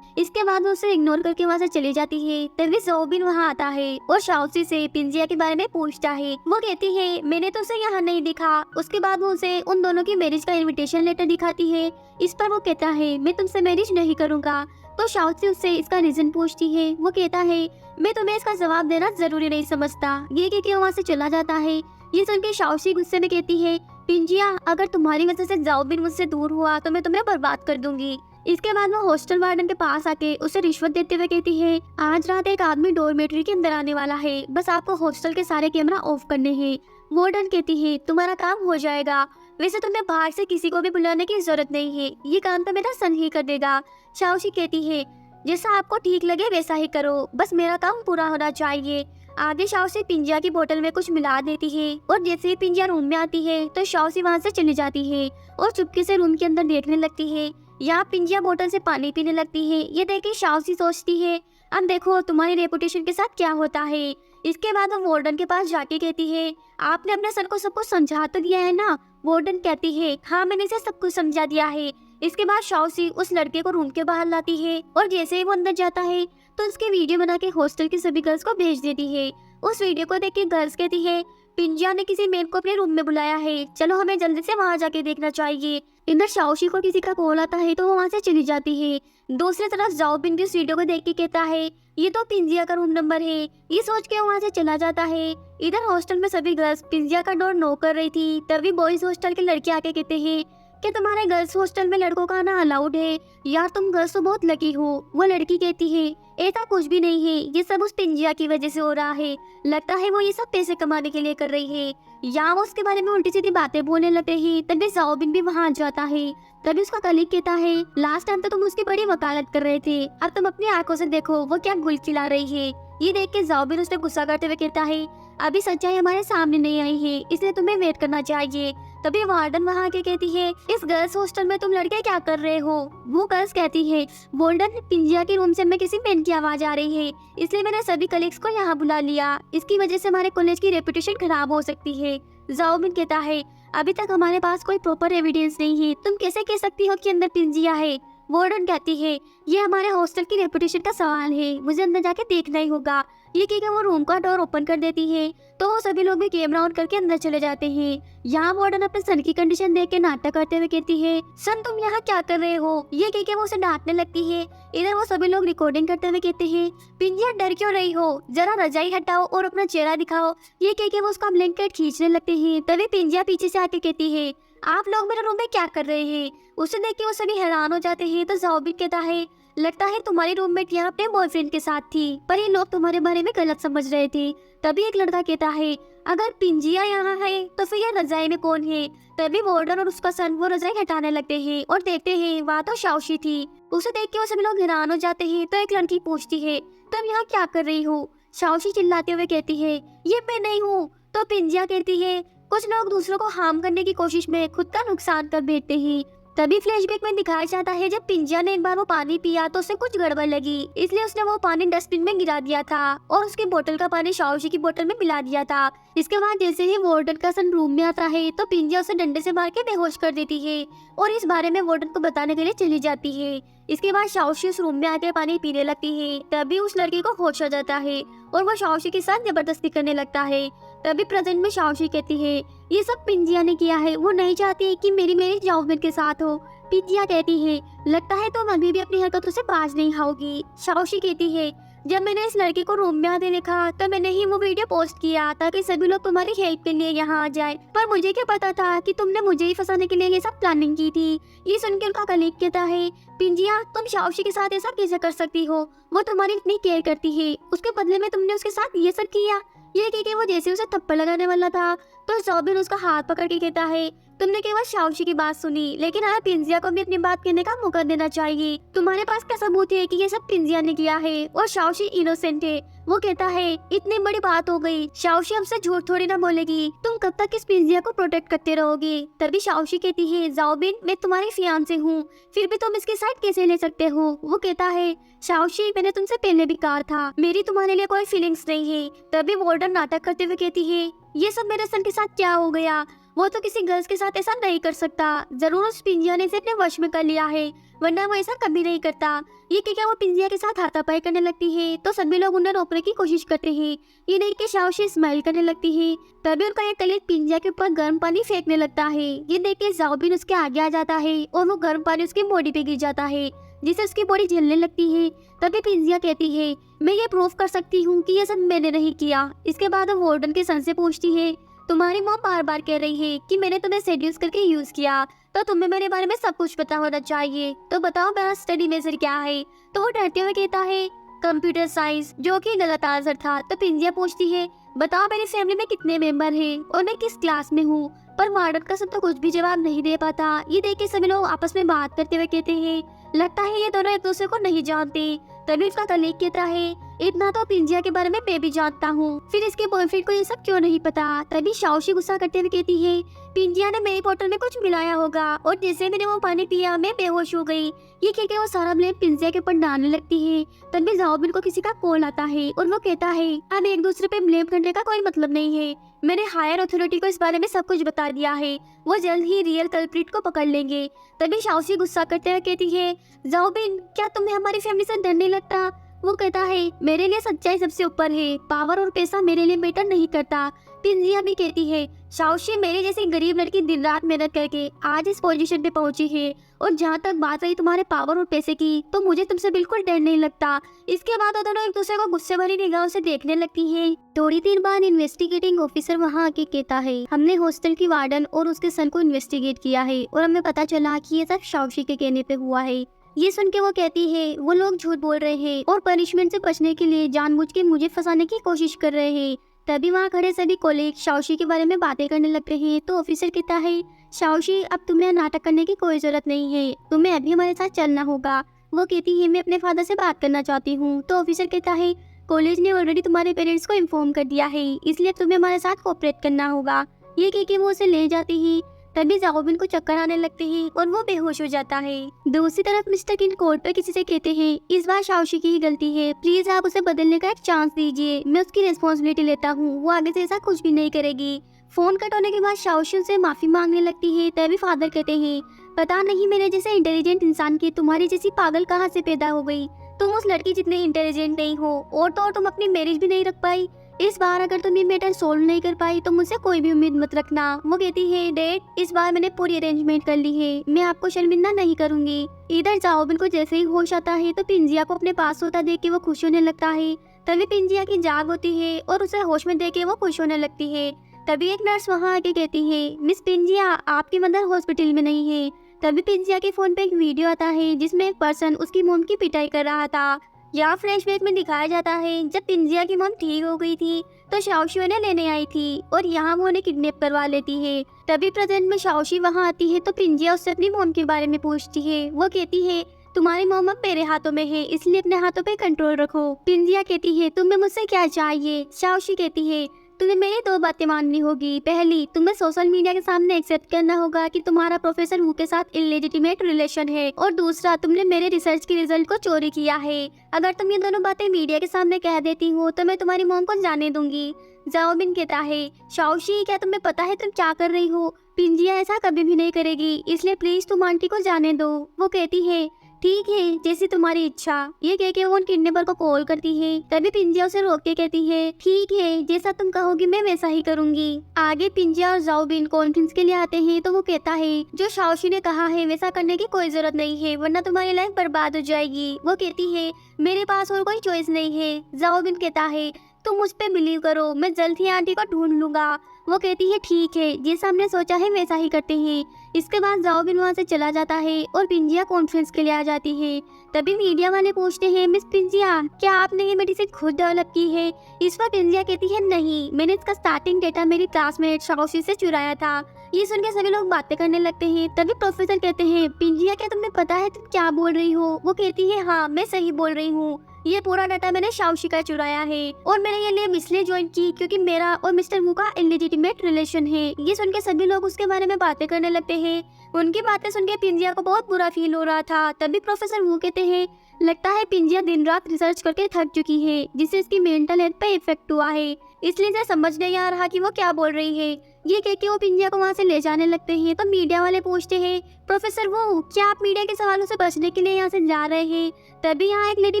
इसके बाद वो उसे इग्नोर करके वहाँ से चली जाती है। तभी जोबिन वहाँ आता है और शाओशी से पिंजिया के बारे में पूछता है। वो कहती है, मैंने तो उसे यहाँ नहीं देखा। उसके बाद वो उसे उन दोनों की मैरिज का इनविटेशन लेटर दिखाती है। इस पर वो कहता है, मैं तुमसे मैरिज नहीं करूँगा। तो शाओशी उससे इसका रीजन पूछती है। वो कहता है, मैं तुम्हें इसका जवाब देना जरूरी नहीं समझता। ये कह के वहाँ से चला जाता है। ये सुन के शाओशी गुस्से में कहती है, पिंजिया, अगर तुम्हारी वजह से जाओबिन मुझसे दूर हुआ तो मैं तुम्हें बर्बाद कर दूंगी। इसके बाद वो हॉस्टल वार्डन के पास आके उसे रिश्वत देते हुए कहती है, आज रात एक आदमी डॉर्मेट्री के अंदर आने वाला है, बस आपको हॉस्टल के सारे कैमरा ऑफ करने हैं। वार्डन कहती है, तुम्हारा काम हो जाएगा। वैसे तुम्हें बाहर से किसी को भी बुलाने की जरूरत नहीं है, ये काम तो मेरा सन ही कर देगा। शाओशी कहती है, जैसा आपको ठीक लगे वैसा ही करो, बस मेरा काम पूरा होना चाहिए। आगे शाओशी पिंजिया की बोतल में कुछ मिला देती है और जैसे ही पिंजिया रूम में आती है तो शाओशी वहाँ से चली जाती है और चुपके से रूम के अंदर देखने लगती है। यहाँ पिंजिया बोतल से पानी पीने लगती है। ये देखी शाओशी सोचती है, अब देखो तुम्हारी रेपुटेशन के साथ क्या होता है। इसके बाद वो वार्डन के पास जाके कहती है, आपने अपने सर को सब कुछ समझा तो दिया है ना? वार्डन कहती है, हाँ मैंने इसे सब कुछ समझा दिया है। इसके बाद शाओशी उस लड़के को रूम के बाहर लाती है और जैसे ही वो अंदर जाता है तो उसकी वीडियो बना के हॉस्टल की सभी गर्ल्स को भेज देती है। उस वीडियो को देख के गर्ल्स कहती है, पिंजिया ने किसी मेल को अपने रूम में बुलाया है, चलो हमें जल्दी से वहाँ जाके देखना चाहिए। इधर शाओशी को किसी का कॉल आता है तो वो वहाँ से चली जाती है। दूसरी तरफ जाओबिन इस वीडियो को देख के कहता है, ये तो पिंजिया का रूम नंबर है। ये सोच के वहाँ से चला जाता है। इधर हॉस्टल में सभी गर्ल्स पिंजिया का डोर नॉक कर रही थी। तभी बॉयज हॉस्टल के लड़के आके कहते हैं कि तुम्हारे गर्ल्स हॉस्टल में लड़कों का आना अलाउड है। यार तुम गर्ल्स तो बहुत लकी हो। वो लड़की कहती है, ऐसा कुछ भी नहीं है, ये सब उस पिंजिया की वजह से हो रहा है। लगता है वो ये सब पैसे कमाने के लिए कर रही है। यहाँ वो उसके बारे में उल्टी सीधी बातें बोलने लगते हैं। तभी जाओबिन भी वहाँ जाता है। तभी उसका कलीग कहता है, लास्ट टाइम तो तुम उसकी बड़ी वकालत कर रहे थे, अब तुम अपनी आंखों से देखो वो क्या गुल खिला रही है। ये देख के जाओबिन उससे गुस्सा करते हुए कहता है, अभी सच्चाई हमारे सामने नहीं आई है, इसलिए तुम्हें वेट करना चाहिए। तभी वार्डन वहाँ आके कहती है, इस गर्ल्स हॉस्टल में तुम लड़के क्या कर रहे हो? वो गर्ल्स कहती है, वार्डन, पिंजिया के रूम से हमें किसी मैन की आवाज आ रही है, इसलिए मैंने सभी कलीग्स को यहाँ बुला लिया। इसकी वजह से हमारे कॉलेज की रेपुटेशन खराब हो सकती है। जाओबिन कहता है, अभी तक हमारे पास कोई प्रॉपर एविडेंस नहीं है, तुम कैसे कह सकती हो कि अंदर पिंजिया है? वार्डन कहती है, ये हमारे हॉस्टल की रेपुटेशन का सवाल है, मुझे अंदर जाके देखना ही होगा। ये कहकर वो रूम का डोर ओपन कर देती है तो वो सभी लोग भी कैमरा ऑन करके अंदर चले जाते हैं। यहाँ वार्डन अपने सन की कंडीशन देख के नाटक करते हुए कहती है, सन तुम यहाँ क्या कर रहे हो? ये कहकर वो उसे डांटने लगती है। इधर वो सभी लोग रिकॉर्डिंग करते हुए कहते हैं, पिंजिया डर क्यों रही हो, जरा रजाई हटाओ और अपना चेहरा दिखाओ। ये कहकर वो उसका ब्लैंकेट खींचने लगते हैं। तभी पिंजिया पीछे से आके कहती है, आप लोग मेरे रूम में क्या कर रहे हैं? उसे देख के वो सभी हैरान हो जाते हैं। तो जाओबिन कहता है, लगता है तुम्हारी रूममेट यहाँ अपने बॉयफ्रेंड के साथ थी, पर ये लोग तुम्हारे बारे में गलत समझ रहे थे। तभी एक लड़का कहता है, अगर पिंजिया यहाँ है तो फिर ये रजाई में कौन है? तभी वार्डन और उसका सन वो रजाई हटाने लगते हैं और देखते हैं वहाँ तो शाओशी थी। उसे देख के वो सभी लोग हैरान हो जाते हैं। तो एक लड़की पूछती है, तुम यहाँ क्या कर रही हो? शाओशी चिल्लाते हुए कहती है, ये मैं नहीं हूँ। तो पिंजिया कहती है, कुछ लोग दूसरों को हार्म करने की कोशिश में खुद का नुकसान कर बैठते हैं। तभी फ्लैशबैक में दिखाया जाता है, जब पिंजिया ने एक बार वो पानी पिया तो उसे कुछ गड़बड़ लगी, इसलिए उसने वो पानी डस्टबिन में गिरा दिया था और उसकी बोतल का पानी शाओशी की बोतल में मिला दिया था। इसके बाद जैसे ही वार्डन का सन रूम में आता है तो पिंजिया उसे डंडे से मार के बेहोश कर देती है और इस बारे में वार्डन को बताने के लिए चली जाती है। इसके बाद शाओशी उस रूम में आकर पानी पीने लगती है। तभी उस लड़की को होश आ जाता है और वो शाओशी के साथ जबरदस्ती करने लगता है। तभी प्रेजेंट में शाओशी कहती है, ये सब पिंजिया ने किया है, वो नहीं चाहती कि मेरी मेरी जाओबिन के साथ हो। पिंजिया कहती है, लगता है तुम अभी भी अपनी हरकतों से बाज नहीं आओगी। शाओशी कहती है, जब मैंने इस लड़के को रूम में आते देखा तो मैंने ही वो वीडियो पोस्ट किया ताकि सभी लोग तुम्हारी हेल्प के लिए यहाँ आ जाए, पर मुझे क्या पता था कि तुमने मुझे ही फंसाने के लिए ये सब प्लानिंग की थी। ये सुनकर उनका कलीग कहता है, पिंजिया तुम शाओशी के साथ ऐसा कैसे कर सकती हो? वो तुम्हारी इतनी केयर करती है, उसके बदले में तुमने उसके साथ ये सब किया। ये कह के वो जैसे उसे थप्पड़ लगाने वाला था तो जाओबिन उसका हाथ पकड़ के कहता है, तुमने केवल शाओशी की बात सुनी, लेकिन हमें पिंजिया को भी अपनी बात कहने का मौका देना चाहिए। तुम्हारे पास क्या सबूत है कि ये सब पिंजिया ने किया है और शाओशी इनोसेंट है? वो कहता है इतनी बड़ी बात हो गई, शाओशी हमसे झूठ थोड़ी ना बोलेगी, तुम कब तक इस पिंजिया को प्रोटेक्ट करते रहोगे? तभी शाओशी कहती है जाओबिन, मैं तुम्हारी फियांसे हूँ, फिर भी तुम इसकी साइड कैसे ले सकते हो? वो कहता है शाओशी, मैंने तुमसे पहले भी कहा था, मेरी तुम्हारे लिए कोई फीलिंग्स नहीं है। तभी वार्डन नाटक करते हुए कहती है ये सब मेरे सन के साथ क्या हो गया? वो तो किसी गर्ल्स के साथ ऐसा नहीं कर सकता, जरूर उस पिंजिया ने इसे अपने वश में कर लिया है, वरना वो ऐसा कभी नहीं करता। ये क्या वो पिंजिया के साथ हाथापाई करने लगती है तो सभी लोग उन्हें रोकने की कोशिश करते हैं। ये देख के शाओशी स्माइल करने लगती है। तभी उनका एक कलीग पिंजिया के ऊपर गर्म पानी फेंकने लगता है। ये देख के जाओबिन उसके आगे आ जाता है और वो गर्म पानी उसकी बॉडी पे गिर जाता है, जिसे उसकी बॉडी जलने लगती है। तभी पिंजिया कहती है मैं ये प्रूफ कर सकती हूँ कि ये सब मैंने नहीं किया। इसके बाद वो वार्डन के सन से पूछती है तुम्हारी मॉम बार बार कह रही है कि मैंने तुम्हें सेड्यूस करके यूज किया, तो तुम्हें मेरे बारे में सब कुछ पता होना चाहिए, तो बताओ मेरा स्टडी मेजर क्या है? तो वो डरते हुए कहता है कंप्यूटर साइंस, जो कि गलत आंसर था। तो पिंजिया पूछती है बताओ मेरी फैमिली में कितने मेंबर हैं और मैं किस क्लास में हूँ? पर वार्डन का सब तो कुछ भी जवाब नहीं दे पाता। ये देख के सभी लोग आपस में बात करते हुए कहते हैं लगता है ये दोनों एक दूसरे को नहीं जानते। तभी उसका कलीग कहता है इतना तो पिंजिया के बारे में मैं भी जानता हूँ, फिर इसके बॉयफ्रेंड को ये सब क्यों नहीं पता? तभी शाओशी गुस्सा करते हुए कहती है पिंजिया ने मेरी बोतल में कुछ मिलाया होगा और जैसे मैंने वो पानी पिया मैं बेहोश हो गई। ये कह के वो सारा ब्लेम पिंजिया के ऊपर डालने लगती है। तभी जाओबिन को किसी का कॉल आता है और वो कहता है अब एक दूसरे पे ब्लेम करने का कोई मतलब नहीं है, मैंने हायर अथॉरिटी को इस बारे में सब कुछ बता दिया है, वो जल्द ही रियल कल्प्रिट को पकड़ लेंगे। तभी शाओशी गुस्सा करते हुए कहती है जाओबिन, क्या तुम्हें हमारी फैमिली से डर नहीं लगता? वो कहता है मेरे लिए सच्चाई सबसे ऊपर है, पावर और पैसा मेरे लिए मैटर नहीं करता। पिंजिया भी कहती है शाओशी, मेरी जैसी गरीब लड़की दिन रात मेहनत करके आज इस पोजीशन पे पहुंची है, और जहाँ तक बात रही तुम्हारे पावर और पैसे की, तो मुझे तुमसे बिल्कुल डर नहीं लगता। इसके बाद वो दोनों एक दूसरे को गुस्से भरी निगाहों से देखने लगती है। थोड़ी देर बाद इन्वेस्टिगेटिंग ऑफिसर वहाँ आके कहता है हमने हॉस्टल की वार्डन और उसके सन को इन्वेस्टिगेट किया है और हमें पता चला कि ये सब शाओशी के कहने पे हुआ है। ये सुन के वो कहती है वो लोग झूठ बोल रहे हैं और पनिशमेंट से बचने के लिए जानबूझ के मुझे फंसाने की कोशिश कर रहे हैं। तभी वहाँ खड़े सभी कोलीग शाओशी के बारे में बातें करने लगते हैं। तो ऑफिसर कहता है शाओशी, अब तुम्हें नाटक करने की कोई जरूरत नहीं है, तुम्हें अभी हमारे साथ चलना होगा। वो कहती है मैं अपने फादर से बात करना चाहती हूँ। तो ऑफिसर कहता है कॉलेज ने ऑलरेडी तुम्हारे पेरेंट्स को इन्फॉर्म कर दिया है, इसलिए तुम्हें हमारे साथ कोऑपरेट करना होगा। ये कह के वो उसे ले जाती है। तभी जाओबिन को चक्कर आने लगते हैं और वो बेहोश हो जाता है। दूसरी तरफ मिस्टर किन कोर्ट पर किसी से कहते हैं इस बार शाओशी की ही गलती है, प्लीज आप उसे बदलने का एक चांस दीजिए, मैं उसकी रिस्पॉन्सिबिलिटी लेता हूँ, वो आगे से ऐसा कुछ भी नहीं करेगी। फोन कट होने के बाद शाओशी से माफी मांगने लगती है। तभी फादर कहते हैं पता नहीं मेरे जैसे इंटेलिजेंट इंसान की तुम्हारी जैसी पागल कहाँ से पैदा हो गई, तुम उस लड़की जितने इंटेलिजेंट नहीं हो, और तो और तुम अपनी मैरिज भी नहीं रख पाई। इस बार अगर तुम ये मैटर सोल्व नहीं कर पाई तो मुझसे कोई भी उम्मीद मत रखना। वो कहती है डैड, इस बार मैंने पूरी अरेंजमेंट कर ली है, मैं आपको शर्मिंदा नहीं करूंगी। इधर जाओबिन को जैसे ही होश आता है तो पिंजिया को अपने पास होता देख के वो खुश होने लगता है। तभी पिंजिया की जाग होती है और उसे होश में देख के वो खुश होने लगती है। तभी एक नर्स वहाँ आके कहती है मिस पिंजिया, आपकी मदर हॉस्पिटल में नहीं है। तभी पिंजिया के फोन पे एक वीडियो आता है जिसमें एक पर्सन उसकी मोम की पिटाई कर रहा था। यहाँ फ्लैशबैक में दिखाया जाता है जब पिंजिया की मोम ठीक हो गई थी तो शाओशी उन्हें लेने आई थी और यहाँ वो उन्हें किडनैप करवा लेती है। तभी प्रेजेंट में शाओशी वहाँ आती है तो पिंजिया उससे अपनी मोम के बारे में पूछती है। वो कहती है तुम्हारी मोम अब मेरे हाथों में है, इसलिए अपने हाथों पे कंट्रोल रखो। पिंजिया कहती है तुम्हें मुझसे क्या चाहिए? शाओशी कहती है तुम्हें मेरी दो बातें माननी होगी। पहली, तुम्हें सोशल मीडिया के सामने एक्सेप्ट करना होगा कि तुम्हारा प्रोफेसर वू के साथ इलेजिटिमेट रिलेशन है, और दूसरा, तुमने मेरे रिसर्च के रिजल्ट को चोरी किया है। अगर तुम ये दोनों बातें मीडिया के सामने कह देती हो तो मैं तुम्हारी मॉम को जाने दूंगी। जाओबिन कहता है शाओशी, क्या तुम्हें पता है तुम क्या कर रही हो? पिंजिया ऐसा कभी भी नहीं करेगी, इसलिए प्लीज तुम आंटी को जाने दो। वो कहती है ठीक है, जैसी तुम्हारी इच्छा। ये कह के वो उन किडनैपर को कॉल करती है। तभी पिंजिया उसे रोक के कहती है ठीक है, जैसा तुम कहोगी मैं वैसा ही करूंगी। आगे पिंजिया और जाओबिन कॉन्फ्रेंस के लिए आते हैं तो वो कहता है जो शाओशी ने कहा है वैसा करने की कोई जरूरत नहीं है, वरना तुम्हारी लाइफ बर्बाद हो जाएगी। वो कहती है मेरे पास और कोई चॉइस नहीं है। जाओबिन कहता है तुम मुझ पे बिलीव करो, मैं जल्द ही आंटी को ढूंढ लूंगा। वो कहती है ठीक है, जैसा हमने सोचा है वैसा ही करते हैं। इसके बाद जाओबिन वहाँ से चला जाता है और पिंजिया कॉन्फ्रेंस के लिए आ जाती है। तभी मीडिया वाले पूछते हैं, मिस पिंजिया, क्या आपने ये मेडिसिन खुद डेवलप की है? इस पर पिंजिया कहती है, नहीं, मैंने इसका स्टार्टिंग डेटा मेरी क्लासमेट शाओशी से चुराया था। ये सुन के सभी लोग बातें करने लगते हैं। तभी प्रोफेसर कहते हैं, पिंजिया, क्या तुम्हें पता है तुम क्या बोल रही हो? वो कहती है, हाँ, मैं सही बोल रही हूँ। ये पूरा डाटा मैंने शाओशी का चुराया है और मैंने ये लैब इसलिए ज्वाइन की क्योंकि मेरा और मिस्टर वू का इनलेजिटिमेट रिलेशन है। ये सुन के सभी लोग उसके बारे में बातें करने लगते हैं। उनकी बातें सुन के पिंजिया को बहुत बुरा फील हो रहा था। तभी प्रोफेसर वू कहते हैं, लगता है पिंजिया दिन रात रिसर्च करके थक चुकी है, जिससे इसकी मेंटल हेल्थ पे इफेक्ट हुआ है, इसलिए इसे समझ नहीं आ रहा कि वो क्या बोल रही है। ये कह के वो पिंजिया को वहाँ से ले जाने लगते हैं। तो मीडिया वाले पूछते हैं, प्रोफेसर वो, क्या आप मीडिया के सवालों से बचने के लिए यहाँ से जा रहे हैं? तभी यहाँ एक लेडी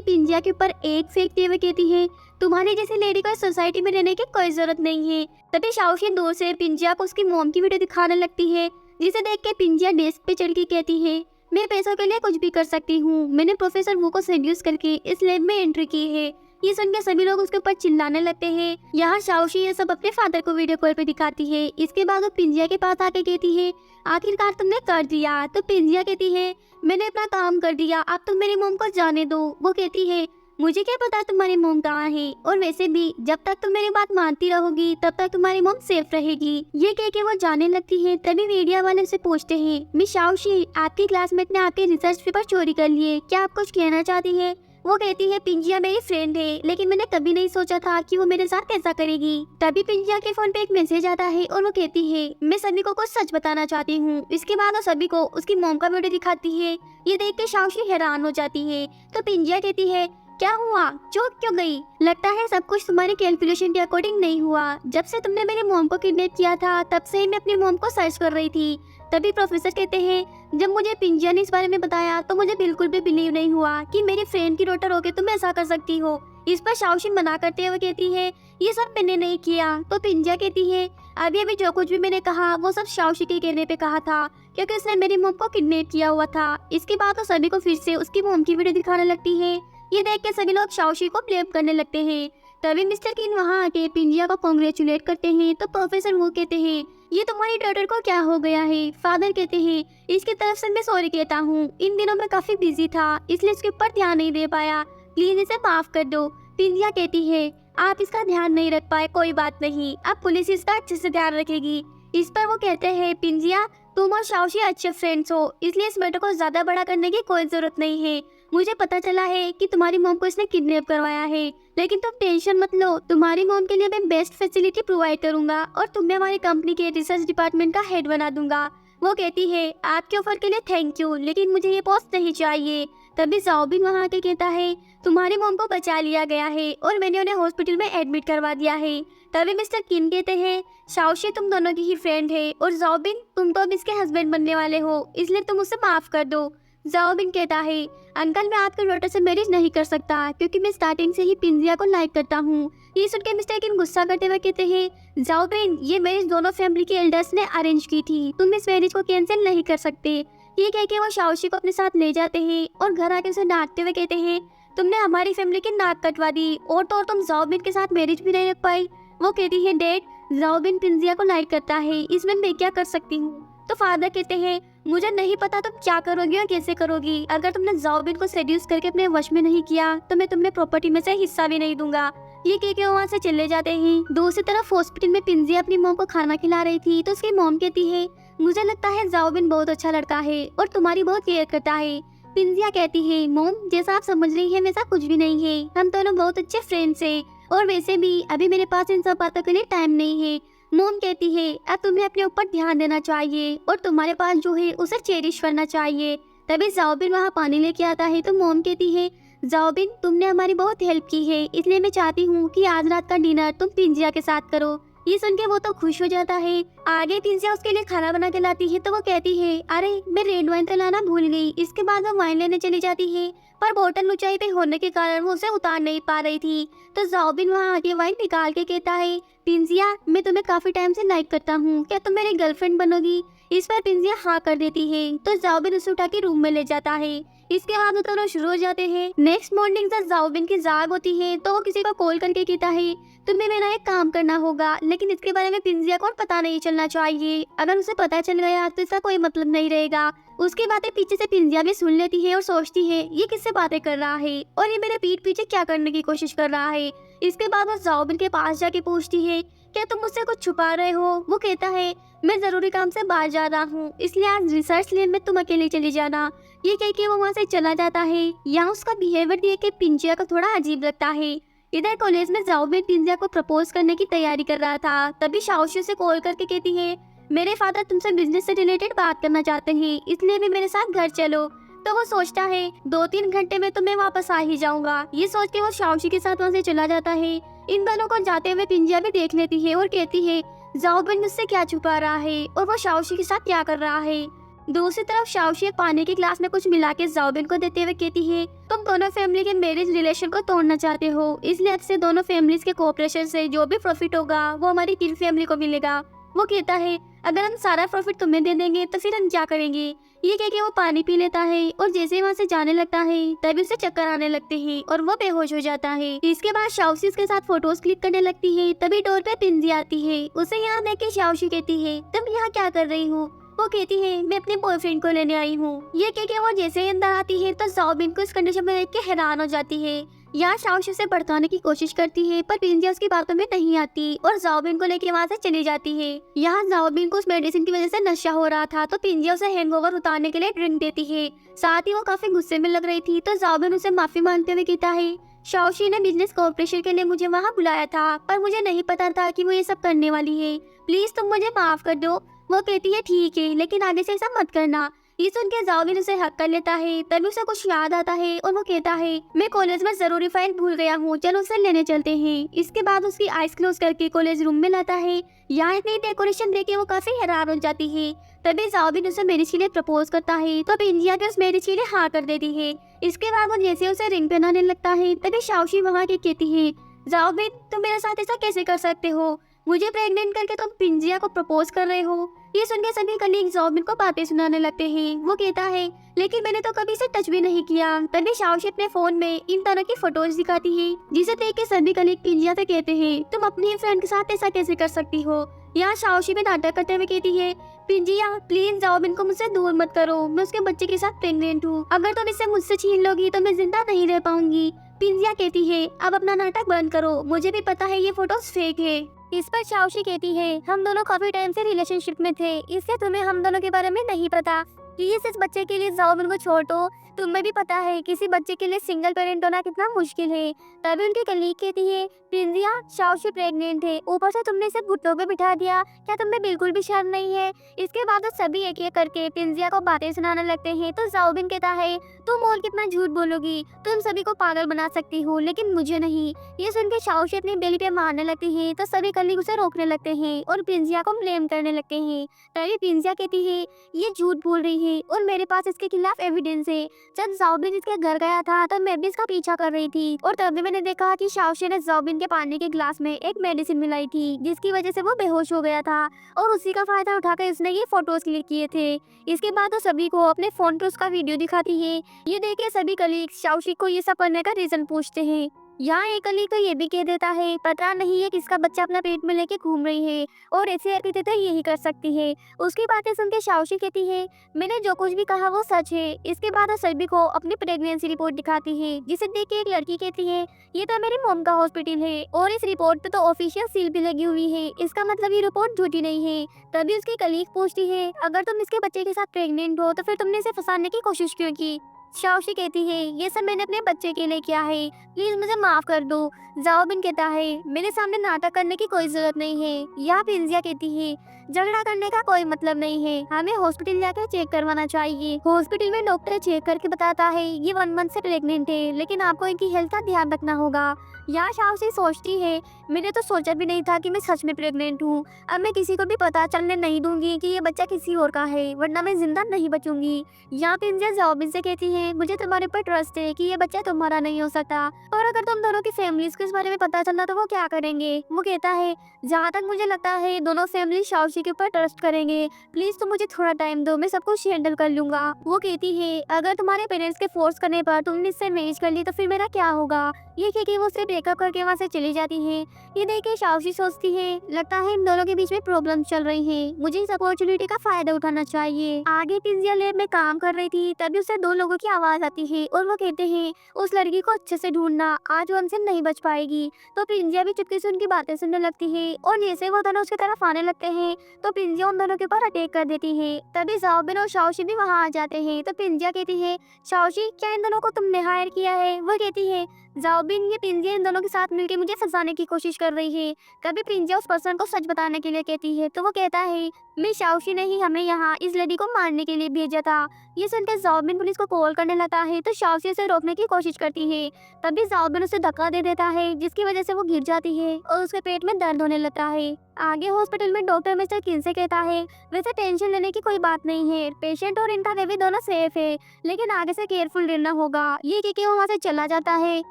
पिंजिया के ऊपर एक फेंकते हुए कहती है, तुम्हारी जैसी लेडी को इस सोसाइटी में रहने की कोई जरूरत नहीं है। तभी शाओशी दूर से पिंजिया को उसकी मॉम की वीडियो दिखाने लगती है, जिसे देख के पिंजिया डेस्क पे चढ़ के कहती है, मैं पैसों के लिए कुछ भी कर सकती हूँ। मैंने प्रोफेसर वू को सेड्यूस करके इस लैब में एंट्री की है। ये सुन के सभी लोग उसके ऊपर चिल्लाने लगते हैं। यहाँ शाओशी ये सब अपने फादर को वीडियो कॉल पे दिखाती है। इसके बाद वो पिंजिया के पास आके कहती है, आखिरकार तुमने कर दिया। तो पिंजिया कहती है, मैंने अपना काम कर दिया, अब तुम मेरी मोम को जाने दो। वो कहती है, मुझे क्या पता तुम्हारी मोम कहाँ है, और वैसे भी जब तक तुम मेरी बात मानती रहोगी तब तक तुम्हारी मोम सेफ रहेगी। ये कह के वो जाने लगती है। तभी मीडिया वाले से पूछते हैं, मिस शाओशी, आपकी क्लासमेट ने आपके रिसर्च पेपर चोरी कर लिए, क्या आप कुछ कहना चाहती है? वो कहती है, पिंजिया मेरी फ्रेंड है, लेकिन मैंने कभी नहीं सोचा था कि वो मेरे साथ ऐसा करेगी। तभी पिंजिया के फोन पे एक मैसेज आता है और वो कहती है, मैं सभी को कुछ सच बताना चाहती हूँ। इसके बाद वो सभी को उसकी मॉम का वीडियो दिखाती है। ये देख के शाओशी हैरान हो जाती है। तो पिंजिया कहती है, क्या हुआ, चुप क्यों गई? लगता है सब कुछ तुम्हारे कैलकुलेशन के अकॉर्डिंग नहीं हुआ। जब से तुमने मेरी मॉम को किडनैप किया था तब से ही मैं अपनी मॉम को सर्च कर रही थी। तभी प्रोफेसर कहते हैं, जब मुझे पिंजिया ने इस बारे में बताया तो मुझे बिल्कुल भी बिलीव नहीं हुआ कि मेरी फ्रेंड की डॉटर होके तुम ऐसा कर सकती हो। इस पर शाओशी मना करते हुए कहती है, ये सब मैंने नहीं किया। तो पिंजिया कहती है, अभी अभी जो कुछ भी मैंने कहा वो सब शाओशी के कहने पे कहा था, क्योंकि उसने मेरी मॉम को किडनैप किया हुआ था। इसके बाद तो सभी को फिर से उसकी मॉम की वीडियो दिखाने लगती है। ये देख के सभी लोग शाओशी को ब्लेम करने लगते हैं। तभी मिस्टर किन वहाँ आके पिंजिया को कांग्रेचुलेट करते हैं। तो प्रोफेसर वो कहते हैं, ये तुम्हारी डॉटर को क्या हो गया है? फादर कहते हैं, इसकी तरफ से मैं सॉरी कहता हूँ, इन दिनों में काफी बिजी था इसलिए इसके ऊपर ध्यान नहीं दे पाया, प्लीज इसे माफ कर दो। पिंजिया कहती है, आप इसका ध्यान नहीं रख पाए, कोई बात नहीं, अब पुलिस इसका अच्छे से ध्यान रखेगी। इस पर वो कहते हैं, पिंजिया, तुम और शाओशी अच्छे फ्रेंड्स हो, इसलिए इस मैटर को ज्यादा बड़ा करने की कोई जरूरत नहीं है। मुझे पता चला है कि तुम्हारी मॉम को इसने किडनैप करवाया है, लेकिन तुम टेंशन मत लो, तुम्हारी मॉम के लिए मैं बेस्ट फैसिलिटी प्रोवाइड करूंगा और तुम्हें हमारी कंपनी के रिसर्च डिपार्टमेंट का हेड बना दूंगा। वो कहती है, आपके ऑफर के लिए थैंक यू, लेकिन मुझे ये पोस्ट नहीं चाहिए। तभी जाओबिन वहाँ आके कहता है, तुम्हारी मॉम को बचा लिया गया है और मैंने उन्हें हॉस्पिटल में एडमिट करवा दिया है। तभी मिस्टर किन कहते हैं, शाओशी तुम दोनों की ही फ्रेंड है और जाओबिन तुम तो अब इसके हस्बैंड बनने वाले हो, इसलिए तुम उसे माफ कर दो। जाओबिन कहता है, अंकल, मैं आपके डॉटर से मैरिज नहीं कर सकता क्योंकि मैं स्टार्टिंग से ही पिंजिया को लाइक करता हूँ। ये सुन के मिस्टर किन गुस्सा करते हुए कहते हैं, जाओबिन, ये मैरिज दोनों फैमिली के एल्डर्स ने अरेंज की थी, तुम इस मैरिज को कैंसिल नहीं कर सकते। ये कह के वो शाओशी को अपने साथ ले जाते हैं और घर आके उसे डांटते हुए कहते हैं, तुमने हमारी फैमिली की नाक कटवा दी और तो और तुम जाओबिन के साथ मैरिज भी नहीं रख पाई। वो कहती है, डैड, जाओबिन पिंजिया को लाइक करता है, इसमें मैं क्या कर सकती हूँ? तो फादर कहते हैं, मुझे नहीं पता तुम क्या करोगी और कैसे करोगी, अगर तुमने जाओबिन को सेड्यूस करके अपने वश में नहीं किया तो मैं तुम्हें प्रॉपर्टी में से हिस्सा भी नहीं दूंगा। ये कह के वहाँ से चले जाते हैं। दूसरी तरफ हॉस्पिटल में पिंजिया अपनी मॉम को खाना खिला रही थी तो उसकी मॉम कहती है, मुझे लगता है जाओबिन बहुत अच्छा लड़का है और तुम्हारी बहुत केयर करता है। पिंजिया कहती है, मॉम, जैसा आप समझ रही है वैसा कुछ भी नहीं है, हम दोनों बहुत अच्छे फ्रेंड्स हैं और वैसे भी अभी मेरे पास इन सब बातों के लिए टाइम नहीं है। मॉम कहती है, अब तुम्हें अपने ऊपर ध्यान देना चाहिए और तुम्हारे पास जो है उसे चेरिश करना चाहिए। तभी जाओबिन वहाँ पानी लेके आता है तो मॉम कहती है, जाओबिन, तुमने हमारी बहुत हेल्प की है, इसलिए मैं चाहती हूँ कि आज रात का डिनर तुम पिंजिया के साथ करो। ये सुन के वो तो खुश हो जाता है। आगे पिंजिया उसके लिए खाना बना के लाती है तो वो कहती है, अरे मैं रेड वाइन तो लाना भूल गई। इसके बाद वो वाइन लेने चली जाती है पर बोतल ऊंचाई पे होने के कारण वो उसे उतार नहीं पा रही थी। तो जाओबिन वहाँ आगे वाइन निकाल के कहता है, पिंजिया, मैं तुम्हें काफी टाइम से लाइक करता हूँ, क्या तुम मेरी गर्लफ्रेंड बनोगी? इस पर पिंजिया हाँ कर देती है। तो जाओबिन उसे उठा के रूम में ले जाता है। इसके बाद वो दोनों शुरू हो जाते हैं। नेक्स्ट मॉर्निंग जब जाओबिन की जाग होती है तो वो किसी को कॉल करके कहता है तुम्हें मेरा एक काम करना होगा, लेकिन इसके बारे में पिंजिया को पता नहीं चलना चाहिए। अगर उसे पता चल गया तो इसका कोई मतलब नहीं रहेगा। उसकी बातें पीछे से पिंजिया भी सुन लेती है और सोचती है ये किससे बातें कर रहा है और ये मेरे पीठ पीछे क्या करने की कोशिश कर रहा है। इसके बाद वो जाओबिन के पास जाके पूछती है क्या तुम मुझसे कुछ छुपा रहे हो। वो कहता है मैं जरूरी काम से बाहर जा रहा हूँ, इसलिए आज रिसर्च लैब में तुम अकेले चली जाना। ये कह के वो वहाँ से चला जाता है। यहाँ उसका बिहेवियर देख के पिंजिया को थोड़ा अजीब लगता है। इधर कॉलेज में जाओबिन पिंजिया को प्रपोज करने की तैयारी कर रहा था, तभी शाओशी से कॉल करके कहती है मेरे फादर तुमसे बिजनेस से रिलेटेड बात करना चाहते हैं, इसलिए भी मेरे साथ घर चलो। तो वो सोचता है 2-3 घंटे में तो मैं वापस आ ही जाऊंगा। ये सोच के वो शाओशी के साथ वहाँ से चला जाता है। इन दोनों को जाते हुए पिंजिया भी देख लेती है और कहती है जाओबिन मुझसे क्या छुपा रहा है और वो शाओशी के साथ क्या कर रहा है। दूसरी तरफ शाओशी एक पानी के ग्लास में कुछ मिला के जाओबिन को देते हुए कहती है तुम दोनों फैमिली के मैरिज रिलेशन को तोड़ना चाहते हो, इसलिए अब से दोनों फैमिलीज के कोऑपरेशन से जो भी प्रॉफिट होगा वो हमारी 3 फैमिली को मिलेगा। वो कहता है अगर हम सारा प्रॉफिट तुम्हें दे देंगे तो फिर हम क्या करेंगे। ये कह के वो पानी पी लेता है और जैसे वहाँ से जाने लगता है तभी उसे चक्कर आने लगते हैं और वो बेहोश हो जाता है। इसके बाद शाओशी उसके साथ फोटोज क्लिक करने लगती है, तभी डोर पे पिंजिया आती है। उसे यहाँ देख के शाओशी कहती है तुम यहाँ क्या कर रही हो। वो कहती है मैं अपने बॉयफ्रेंड को लेने आई हूँ। ये कह के वो जैसे ही अंदर आती है तो जाओबिन को इस कंडीशन में देख के हैरान हो जाती है। यहाँ शाओशी से भड़काने की कोशिश करती है पर पिंजिया उसकी बातों में नहीं आती और जाओबिन को लेके वहाँ से चली जाती है। यहाँ जाओबिन को उस मेडिसिन की वजह से नशा हो रहा था तो पिंजिया उसे हैंगओवर उतारने के लिए ड्रिंक देती है। साथ ही वो काफी गुस्से में लग रही थी तो जाओबिन उसे माफी मांगते हुए कहता है शाओशी ने बिजनेस कॉर्पोरेशन के लिए मुझे वहाँ बुलाया था पर मुझे नहीं पता था कि वो ये सब करने वाली है, प्लीज तुम मुझे माफ कर दो। वो कहती है ठीक है लेकिन आगे से ऐसा मत करना। ये सुन के जाओबिन उसे हक कर लेता है। तभी उसे कुछ याद आता है और वो कहता है मैं कॉलेज में जरूरी फाइल भूल गया हूँ, चलो उसे लेने चलते हैं। इसके बाद उसकी आइस क्लोज करके कॉलेज रूम में लाता है। यहाँ इतनी डेकोरेशन देख वो काफी हैरान हो जाती है। तभी जाओबिन उसे मैरिज के लिए प्रपोज करता है तो पिंजिया भी उस मैरिज के लिए हाँ कर देती है। इसके बाद वो जैसे उसे रिंग पहनाने लगता है तभी शाओशी वहाँ के कहती है जाओबिन तुम मेरे साथ ऐसा कैसे कर सकते हो, मुझे प्रेग्नेंट करके तुम पिंजिया को प्रपोज कर रहे हो। ये सुनकर सभी कलीग जाओबिन को बातें सुनाने लगते हैं। वो कहता है लेकिन मैंने तो कभी से टच भी नहीं किया। तभी शाओशी अपने फोन में इन तरह की फोटोज दिखाती है जिसे देख के सभी कलीग पिंजिया से कहते हैं तुम अपनी फ्रेंड के साथ ऐसा कैसे कर सकती हो। यहाँ शाओशी भी नाटक करते हुए कहती है पिंजिया प्लीज जाओबिन को मुझसे दूर मत करो, मैं उसके बच्चे के साथ प्रेग्नेंट हूँ, अगर तुम इसे मुझसे छीन लोगी तो मैं जिंदा नहीं रह पाऊंगी। पिंजिया कहती है अब अपना नाटक बंद करो, मुझे भी पता है ये फोटोज फेक है। इस पर शाओशी कहती है हम दोनों काफी टाइम से रिलेशनशिप में थे, इसलिए तुम्हें हम दोनों के बारे में नहीं पता। प्लीज इस बच्चे के लिए जाओबिन को छोड़ दो, तुम्हें भी पता है किसी बच्चे के लिए सिंगल पेरेंट होना कितना मुश्किल है। तभी उनकी कलीग कहती है पिंजिया शाओशी प्रेग्नेंट है, ऊपर से तुमने इसे घुटनों पे बिठा दिया, क्या तुम्हें बिल्कुल भी शर्म नहीं है। इसके बाद वो सभी एक एक करके पिंजिया को बातें सुनाने लगते हैं तो जाओबिन कहता है तुम और कितना झूठ बोलोगी, तुम सभी को पागल बना सकती हो लेकिन मुझे नहीं। ये सुन के शाओशी अपनी बेली पे मारने लगती है तो सभी कलीग उसे रोकने लगते हैं और पिंजिया को ब्लेम करने लगते हैं। तभी पिंजिया कहती है ये झूठ बोल रही है और मेरे पास इसके खिलाफ एविडेंस है। जब जाओबिन इसके घर गया था तब मैं भी इसका पीछा कर रही थी और तभी मैंने देखा कि शाओशी ने जाओबिन के पानी के ग्लास में एक मेडिसिन मिलाई थी जिसकी वजह से वो बेहोश हो गया था और उसी का फायदा उठाकर उसने ये फोटोज क्लिक किए थे। इसके बाद वो सभी को अपने फोन पर उसका वीडियो दिखाती है। ये देख के सभी कलीग शाओशी को ये सब करने का रीजन पूछते हैं। यहाँ एक कलीग तो ये भी कह देता है पता नहीं है किसका बच्चा अपना पेट में लेके घूम रही है और ऐसे हरकतें तो यही कर सकती है। उसकी बातें सुन के शाओशी कहती है मैंने जो कुछ भी कहा वो सच है। इसके बाद वो सभी को अपनी प्रेगनेंसी रिपोर्ट दिखाती है जिसे देख के एक लड़की कहती है ये तो मेरी मॉम का हॉस्पिटल है और इस रिपोर्ट पे तो ऑफिशियल सील भी लगी हुई है, इसका मतलब ये रिपोर्ट झूठी नहीं है। तभी उसकी कलीग पूछती है अगर तुम इसके बच्चे के साथ प्रेग्नेंट हो तो फिर तुमने इसे फंसाने की कोशिश क्यों की। शाओशी कहती है ये सब मैंने अपने बच्चे के लिए किया है, प्लीज मुझे माफ कर दो। जाओबिन कहता है मेरे सामने नाटक करने की कोई जरूरत नहीं है। यहाँ पिंजिया कहती है झगड़ा करने का कोई मतलब नहीं है, हमें हॉस्पिटल जाकर चेक करवाना चाहिए। हॉस्पिटल में डॉक्टर चेक करके बताता है ये 1 मंथ से प्रेग्नेंट है लेकिन आपको इनकी हेल्थ का ध्यान रखना होगा। यहाँ शाओशी सोचती है मैंने तो सोचा भी नहीं था कि मैं सच में प्रेग्नेंट हूँ, अब मैं किसी को भी पता चलने नहीं दूंगी कि ये बच्चा किसी और का है वरना मैं जिंदा नहीं बचूंगी। यहाँ पिंजिया जाओबिन से कहती है मुझे तुम्हारे ऊपर ट्रस्ट है कि ये बच्चा तुम्हारा नहीं हो सकता, और अगर तुम दोनों की फैमिलीज को इस बारे में पता चला तो वो क्या करेंगे। वो कहता है जहाँ तक मुझे लगता है दोनों फैमिली शाओशी के ऊपर ट्रस्ट करेंगे, प्लीज तुम मुझे थोड़ा टाइम दो, मैं सब कुछ हैंडल कर लूंगा। वो कहती है अगर तुम्हारे पेरेंट्स के फोर्स करने पर तुमने इससे मैरिज कर ली तो फिर मेरा क्या होगा। ये कह के वो उससे ब्रेकअप करके वहाँ से चली जाती है। ये देख के शाओशी सोचती है लगता है इन दोनों के बीच में प्रॉब्लम चल रही है, मुझे इस अपॉर्चुनिटी का फायदा उठाना चाहिए। आगे पिंजिया लैब में काम कर रही थी तभी उसे दो लोगों की आवाज आती है और वो कहते हैं उस लड़की को अच्छे से ढूंढना, आज वो हमसे नहीं बच पाएगी। तो पिंजिया भी चुपके से उनकी बातें सुनने लगती है और जैसे वो दोनों उसकी तरफ आने लगते हैं तो पिंजिया उन दोनों के ऊपर अटैक कर देती है। तभी जाओबिन और शाओशी भी वहाँ आ जाते हैं। तो पिंजिया कहती है शाओशी क्या इन दोनों को तुमने हायर किया है। वो कहती है जाओबिन ये पिंजिया इन दोनों के साथ मिलकर मुझे फंसाने की कोशिश कर रही है। तभी पिंजिया उस पर्सन को सच बताने के लिए कहती है तो वो कहता है मैं शाओशी ने ही हमें यहाँ इस लड़की को मारने के लिए भेजा था। ये सुनकर जाओबिन पुलिस को कॉल करने लगता है तो शाओशी उसे रोकने की कोशिश करती है। तभी जाओबिन उसे धक्का दे देता है जिसकी वजह से वो गिर जाती है और उसके पेट में दर्द होने लगता है। आगे हॉस्पिटल में डॉक्टर मिस्टर किन से कहता है वैसे टेंशन लेने की कोई बात नहीं है, पेशेंट और इनका बेबी दोनों सेफ है, लेकिन आगे से केयरफुल रहना होगा। ये कह के वो वहाँ से चला जाता है।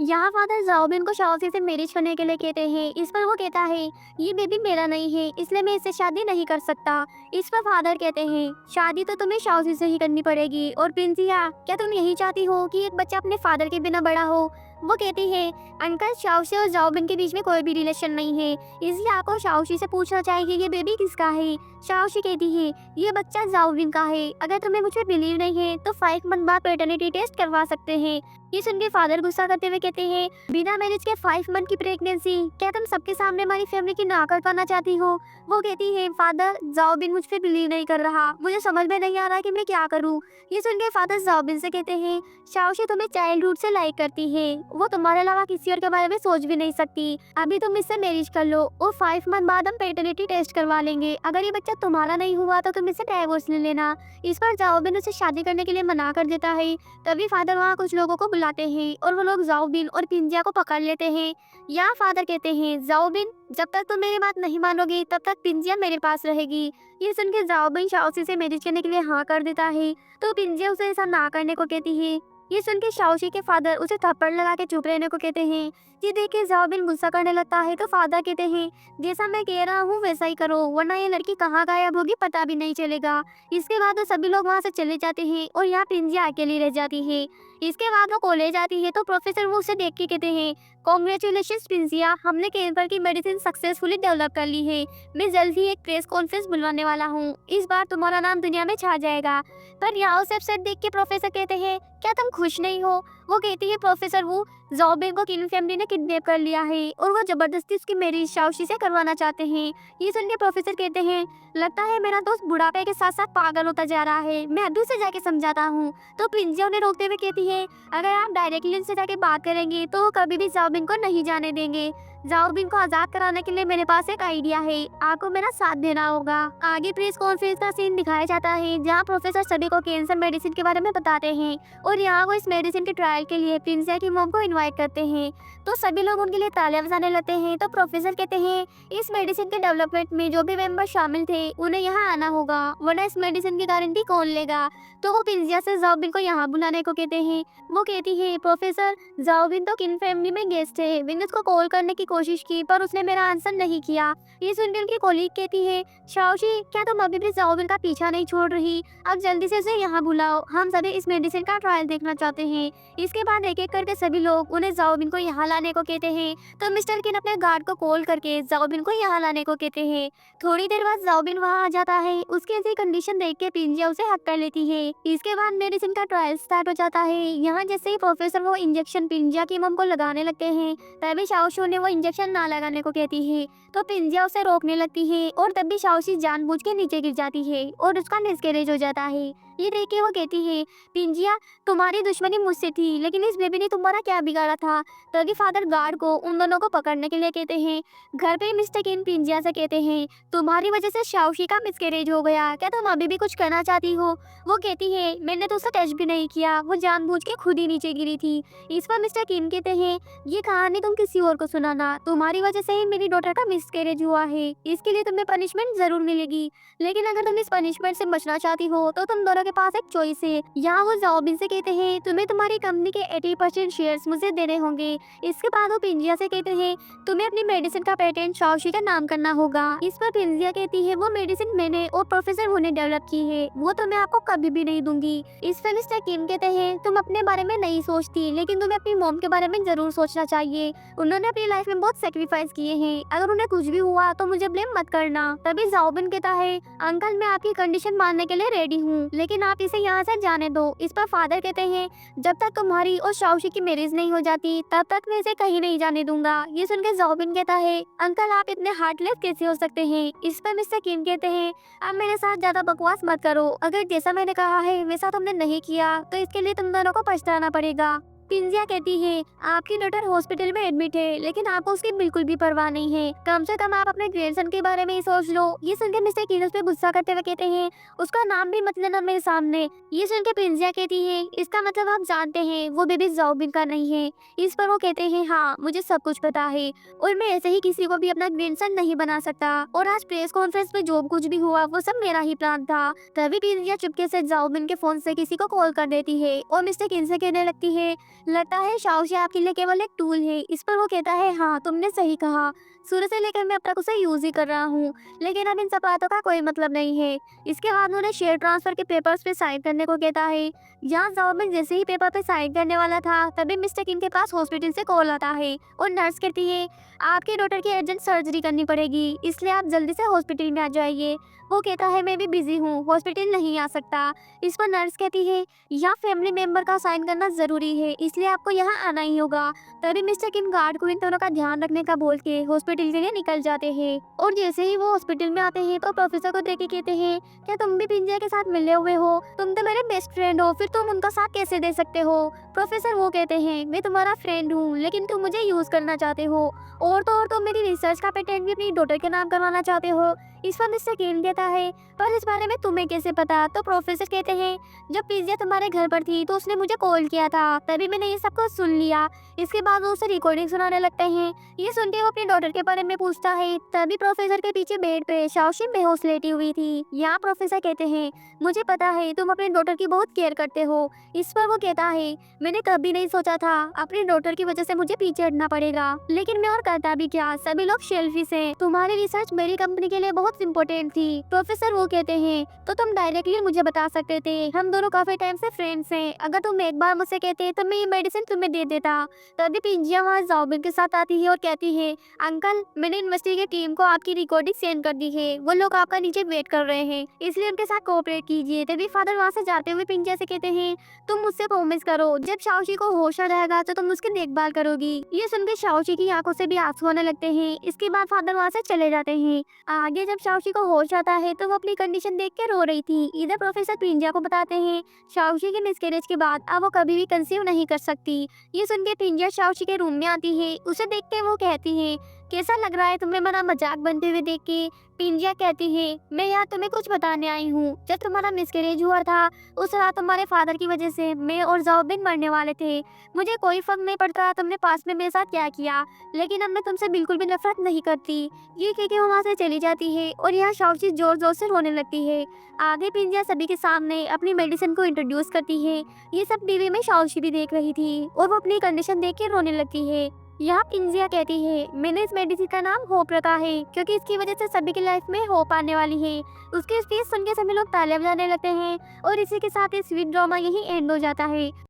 यहाँ फादर जाओबिन को शाओशी से मैरिज करने के लिए कहते हैं। इस पर वो कहता है ये बेबी मेरा नहीं है इसलिए मैं इससे शादी नहीं कर सकता। इस पर फादर कहते हैं शादी तो तुम्हें शाओशी से ही करनी पड़ेगी। और प्रिंसिया क्या तुम यही चाहती हो कि एक बच्चा अपने फादर के बिना बड़ा हो। वो कहती है अंकल शाओशी और जाओबिन के बीच में कोई भी रिलेशन नहीं है, इसलिए आपको शाओशी से पूछना चाहिए ये बेबी किसका है। शाओशी कहती है ये बच्चा जाओबिन का है, अगर तुम्हें मुझे बिलीव नहीं है तो 5 मंथ बाद पैटर्निटी टेस्ट करवा सकते हैं। ये सुन के फादर गुस्सा करते हुए कहते हैं बिना मैरिज के 5 मंथ की प्रेगनेंसी, क्या तुम सबके सामने हमारी फैमिली की नाकल करना चाहती हो। वो कहती है फादर जाओबिन मुझ पे बिलीव नहीं कर रहा, मुझे समझ में नहीं आ रहा कि मैं क्या करूँ। ये सुन के फादर जाओबिन से कहते हैं शाओशी तुम्हें चाइल्डहुड से लाइक करती है, वो तुम्हारे अलावा किसी और के बारे में सोच भी नहीं सकती। अभी तुम इससे मैरिज कर लो और 5 मंथ बाद हम पैटर्निटी टेस्ट करवा लेंगे, अगर ये बच्चा तुम्हारा नहीं हुआ तो तुम इससे डाइवोर्स ले लेना। इस पर जाओबिन उसे शादी करने के लिए मना कर देता है। तभी फादर वहाँ कुछ लोगों को बुलाते हैं और वो लोग जाओबिन और पिंजिया को पकड़ लेते हैं। यहाँ फादर कहते हैं जाओबिन जब तक तुम मेरी बात नहीं मानोगी तब तक पिंजिया मेरे पास रहेगी। ये सुन के जाओबिन शाओशी से मैरिज करने के लिए हाँ कर देता है तो पिंजिया उसे ऐसा ना करने को कहती है। ये सुन के शाओशी के फादर उसे थप्पड़ लगा के चुप रहने को कहते हैं। ये देख के जाओबिन गुस्सा करने लगता है तो फादर कहते हैं जैसा मैं कह रहा हूँ वैसा ही करो वरना ये लड़की कहाँ गायब होगी पता भी नहीं चलेगा। इसके बाद वो सभी लोग वहाँ से चले जाते हैं और यहाँ पिंजिया अकेली रह जाती है। इसके बाद वो कॉलेज आती है तो प्रोफेसर वो उसे देख के कहते हैं कॉन्ग्रेचुलेशंस पिंजिया, हमने कैंसर की मेडिसिन सक्सेसफुली डेवलप कर ली है। मैं जल्द ही एक प्रेस कॉन्फ्रेंस बुलवाने वाला हूँ, इस बार तुम्हारा नाम दुनिया में छा जाएगा। पर यहाँ उसे अपसेट देख के प्रोफेसर कहते हैं क्या तुम खुश नहीं हो। वो कहती है प्रोफेसर वो जाओबिन को किन फैमिली ने किडनैप कर लिया है और वो जबरदस्ती उसकी मैरिज शाओशी से करवाना चाहते हैं। ये सुन के प्रोफेसर कहते हैं लगता है मेरा दोस्त बुढ़ापे के साथ साथ पागल होता जा रहा है, मैं अभी से जाके समझाता हूँ। तो पिंजिया उन्हें रोकते हुए कहती है अगर आप डायरेक्टली उनसे जाके बात करेंगे तो कभी भी जाओबिन को नहीं जाने देंगे। जाओबिन को आजाद कराने के लिए मेरे पास एक आइडिया है, आपको मेरा साथ देना होगा। आगे प्रेस कॉन्फ्रेंस का सीन दिखाया जाता है जहाँ प्रोफेसर सभी को कैंसर मेडिसिन के बारे में बताते हैं और यहाँ वो इस मेडिसिन के ट्रायल के लिए प्रिंसिया की मॉम को इनवाइट करते हैं। तो सभी लोग उनके लिए तालियां बजाने लगते हैं। तो प्रोफेसर कहते हैं इस मेडिसिन के डेवलपमेंट में जो भी मेंबर शामिल थे उन्हें यहाँ आना होगा वरना इस मेडिसिन की गारंटी कौन लेगा। तो वो प्रिंसिया से जाओबिन को यहाँ बुलाने को कहते हैं। वो कहती है प्रोफेसर जाओबिन तो किन फैमिली में गेस्ट है, मैंने उसको कॉल करने की कोशिश की पर उसने मेरा आंसर नहीं किया। ये सुनकर उनकी कोलीग कहती है शाओशी क्या तुम अभी भी जाओबिन का पीछा नहीं छोड़ रही, अब जल्दी से उसे यहाँ बुलाओ, हम सभी इस मेडिसिन का ट्रायल देखना चाहते हैं। इसके बाद एक एक करके सभी लोग उन्हें जाओबिन को यहाँ लाने को कहते हैं। तो मिस्टर किन अपने गार्ड को कॉल करके जाओबिन को यहाँ लाने को कहते हैं। थोड़ी देर बाद जाओबिन वहाँ आ जाता है, उसकी ऐसी कंडीशन देख के पिंजिया उसे हक कर लेती है। इसके बाद मेडिसिन का ट्रायल स्टार्ट हो जाता है। यहाँ जैसे ही प्रोफेसर वो इंजेक्शन पिंजिया की मम को लगाने लगते हैं तभी शाओशी ने वो इंजेक्शन ना लगाने को कहती है तो पिंजिया उसे रोकने लगती है और तब भी शाओशी जानबूझ के नीचे गिर जाती है और उसका मिसकैरेज हो जाता है। ये देख के वो कहती है पिंजिया तुम्हारी दुश्मनी मुझसे थी लेकिन इस बेबी ने तुम्हारा क्या बिगाड़ा था। तभी फादर गार्ड को उन दोनों को पकड़ने के लिए कहते हैं। घर पे मिस्टर किन पिंजिया से कहते हैं तुम्हारी वजह से शाओशी का मिसकैरेज हो गया, क्या तुम अभी भी कुछ करना चाहती हो। वो कहती है मैंने तो उसे टच भी नहीं किया, वो जानबूझ के खुद ही नीचे गिरी थी। इस पर मिस्टर किन कहते हैं ये कहानी तुम किसी और को सुनाना, तुम्हारी वजह से ही मेरी डॉटर का मिसकैरेज हुआ है, इसके लिए तुम्हें पनिशमेंट जरूर मिलेगी, लेकिन अगर तुम इस पनिशमेंट से बचना चाहती हो तो तुम दोनों के पास एक चॉइस है। यहाँ वो जाओबिन से कहते हैं तुम्हें तुम्हारी कंपनी के 80% शेयर्स मुझे देने होंगे। इसके बाद वो पिंजिया से कहते हैं तुम्हें अपनी मेडिसिन का पेटेंट शाओशी का नाम करना होगा। इस पर पिंजिया कहती है वो मेडिसिन मैंने और प्रोफेसर वो ने डेवलप की है, वो तो मैं आपको कभी भी नहीं दूंगी। इस पर मिस्टर किम कहते हैं तुम अपने बारे में नहीं सोचती, लेकिन तुम्हें अपनी मॉम के बारे में जरूर सोचना चाहिए। उन्होंने अपनी लाइफ में बहुत सेक्रीफाइस किए हैं, अगर उन्हें कुछ भी हुआ तो मुझे ब्लेम मत करना। तभी जाओबिन कहता है अंकल मैं आपकी कंडीशन मानने के लिए रेडी हूँ, लेकिन आप इसे यहाँ से जाने दो। इस पर फादर कहते हैं जब तक तुम्हारी और शाओशी की मैरिज नहीं हो जाती तब तक मैं इसे कहीं नहीं जाने दूंगा। ये सुनकर जाओबिन कहता है अंकल आप इतने हार्टलेस कैसे हो सकते हैं। इस पर मिस्टर किम कहते हैं अब मेरे साथ ज्यादा बकवास मत करो, अगर जैसा मैंने कहा है वैसा तुमने नहीं किया तो इसके लिए तुम दोनों को पछताना पड़ेगा। पिंजिया कहती है आपकी डॉटर हॉस्पिटल में एडमिट है, लेकिन आपको उसकी बिल्कुल भी परवाह नहीं है, कम से कम आप अपने ग्रैंडसन के बारे में ही सोच लो। ये सुनकर मिस्टर किम उस पे गुस्सा करते हुए कहते हैं उसका नाम भी मत लेना मेरे सामने। ये सुनकर पिंजिया कहती है इसका मतलब आप जानते हैं वो बेबी जाओबिन का नहीं है। इस पर वो कहते हैं हाँ मुझे सब कुछ पता है और मैं ऐसे ही किसी को भी अपना ग्रैंडसन नहीं बना सकता, और आज प्रेस कॉन्फ्रेंस में जो कुछ भी हुआ वो सब मेरा ही प्लान था। तभी पिंजिया चुपके से जाओबिन के फोन से किसी को कॉल कर देती है और मिस्टर किम से कहने लगती है लगता है शाओशी आपके लिए केवल एक टूल है। इस पर वो कहता है हाँ तुमने सही कहा, शुरू से लेकर मैं अब तक उसे यूज ही कर रहा हूँ, लेकिन अब इन सब बातों का कोई मतलब नहीं है। इसके बाद उन्हें शेयर ट्रांसफर के पेपर्स पे साइन करने को कहता है। यहाँ जाओबिन जैसे ही पेपर पे साइन करने वाला था तभी मिस्टर किम के पास हॉस्पिटल से कॉल आता है और नर्स कहती है आपके डॉटर की अर्जेंट सर्जरी करनी पड़ेगी, इसलिए आप जल्दी से हॉस्पिटल में आ जाइए। वो कहता है मैं भी बिजी हूँ, हॉस्पिटल नहीं आ सकता। इस पर नर्स कहती है यहाँ फैमिली मेंबर का साइन करना जरूरी है, इसलिए आपको यहाँ आना ही होगा। तभी मिस्टर किम गार्ड को इन दोनों का ध्यान रखने का बोल के हॉस्पिटल के लिए निकल जाते हैं, और जैसे ही वो हॉस्पिटल में आते हैं तो प्रोफेसर को देख के कहते हैं क्या तुम भी पिंजिया के साथ मिले हुए हो, तुम तो मेरे बेस्ट फ्रेंड हो, फिर तुम उनका साथ कैसे दे सकते हो। प्रोफेसर वो कहते हैं मैं तुम्हारा फ्रेंड हूँ, लेकिन तुम मुझे यूज करना चाहते हो, और तुम मेरी रिसर्च का पेटेंट भी अपनी डॉटर के नाम करवाना चाहते हो। इस पर मिस्टर किम कहता है पर इस बारे में तुम्हें कैसे पता। तो प्रोफेसर कहते हैं जब पिंजिया तुम्हारे घर पर थी तो उसने मुझे कॉल किया था, तभी मैंने ये सब कुछ सुन लिया। इसके बाद वो उसे रिकॉर्डिंग सुनाने लगते हैं। ये सुन के वो अपनी डॉटर के बारे में पूछता है। तभी प्रोफेसर के पीछे बेड पे शाओशी बेहोश लेटी हुई थी। यहाँ प्रोफेसर कहते हैं मुझे पता है तुम अपनी डॉटर की बहुत केयर करते हो। इस पर वो कहता है मैंने कभी नहीं सोचा था अपनी डॉटर की वजह से मुझे पीछे हटना पड़ेगा, लेकिन मैं और करता भी क्या, सभी लोग शेल्फिश हैं, तुम्हारी रिसर्च मेरी कंपनी के लिए बहुत इम्पोर्टेंट थी। प्रोफेसर वो कहते हैं तो तुम डायरेक्टली मुझे बता सकते थे, हम दोनों काफी टाइम से फ्रेंड्स हैं, अगर तुम एक बार मुझसे कहते तो मैं ये मेडिसिन तुम्हें दे देता। तभी पिंजिया वहाँ जाओबिन के साथ आती है और कहती है अंकल मैंने इन्वेस्टिगेट टीम को आपकी रिकॉर्डिंग सेंड कर दी है, वो लोग आपका नीचे वेट कर रहे हैं, इसलिए उनके साथ कोऑपरेट कीजिए। तभी फादर वहाँ से जाते हुए पिंजिया से कहते हैं तुम मुझसे प्रॉमिस करो जब शाओशी को होश आ जाएगा तो तुम उसकी देखभाल करोगी। ये सुनकर शाओशी की आंखों से भी आंसू आने लगते हैं। इसके बाद फादर वहाँ से चले जाते हैं। आगे जब शाओशी को होश आता है तो वो अपनी कंडीशन देख के रो रही थी। इधर प्रोफेसर पिंजिया को बताते हैं शाओशी के मिसकैरेज के बाद अब वो कभी भी कंसीव नहीं कर सकती। ये सुन के पिंजिया शाओशी के रूम में आती है। उसे देख के वो कहती है कैसा लग रहा है तुम्हें मेरा मजाक बनते हुए देख के। पिंजिया कहती है मैं यहाँ तुम्हें कुछ बताने आई हूँ, जब तुम्हारा मिसकैरेज हुआ था उस रात तुम्हारे फादर की वजह से मैं और जाओबिन मरने वाले थे। मुझे कोई फर्क नहीं पड़ता तुमने पास में मेरे साथ क्या किया, लेकिन अब मैं तुमसे बिल्कुल भी नफरत नहीं करती। ये कह के वो वहाँ से चली जाती है और यहाँ शाओशी जोर जोर से रोने लगती है। आगे पिंजिया सभी के सामने अपनी मेडिसिन को इंट्रोड्यूस करती है। ये सब टीवी में शाओशी भी देख रही थी और वो अपनी कंडीशन देख के रोने लगती है। यहाँ पिंजिया कहती है मैंने इस मेडिसिन का नाम होप रखा है क्योंकि इसकी वजह से सभी की लाइफ में होप आने वाली है। उसकी स्पीच सुन के सभी लोग तालियां बजाने लगते हैं और इसी के साथ ये स्वीट ड्रामा यही एंड हो जाता है।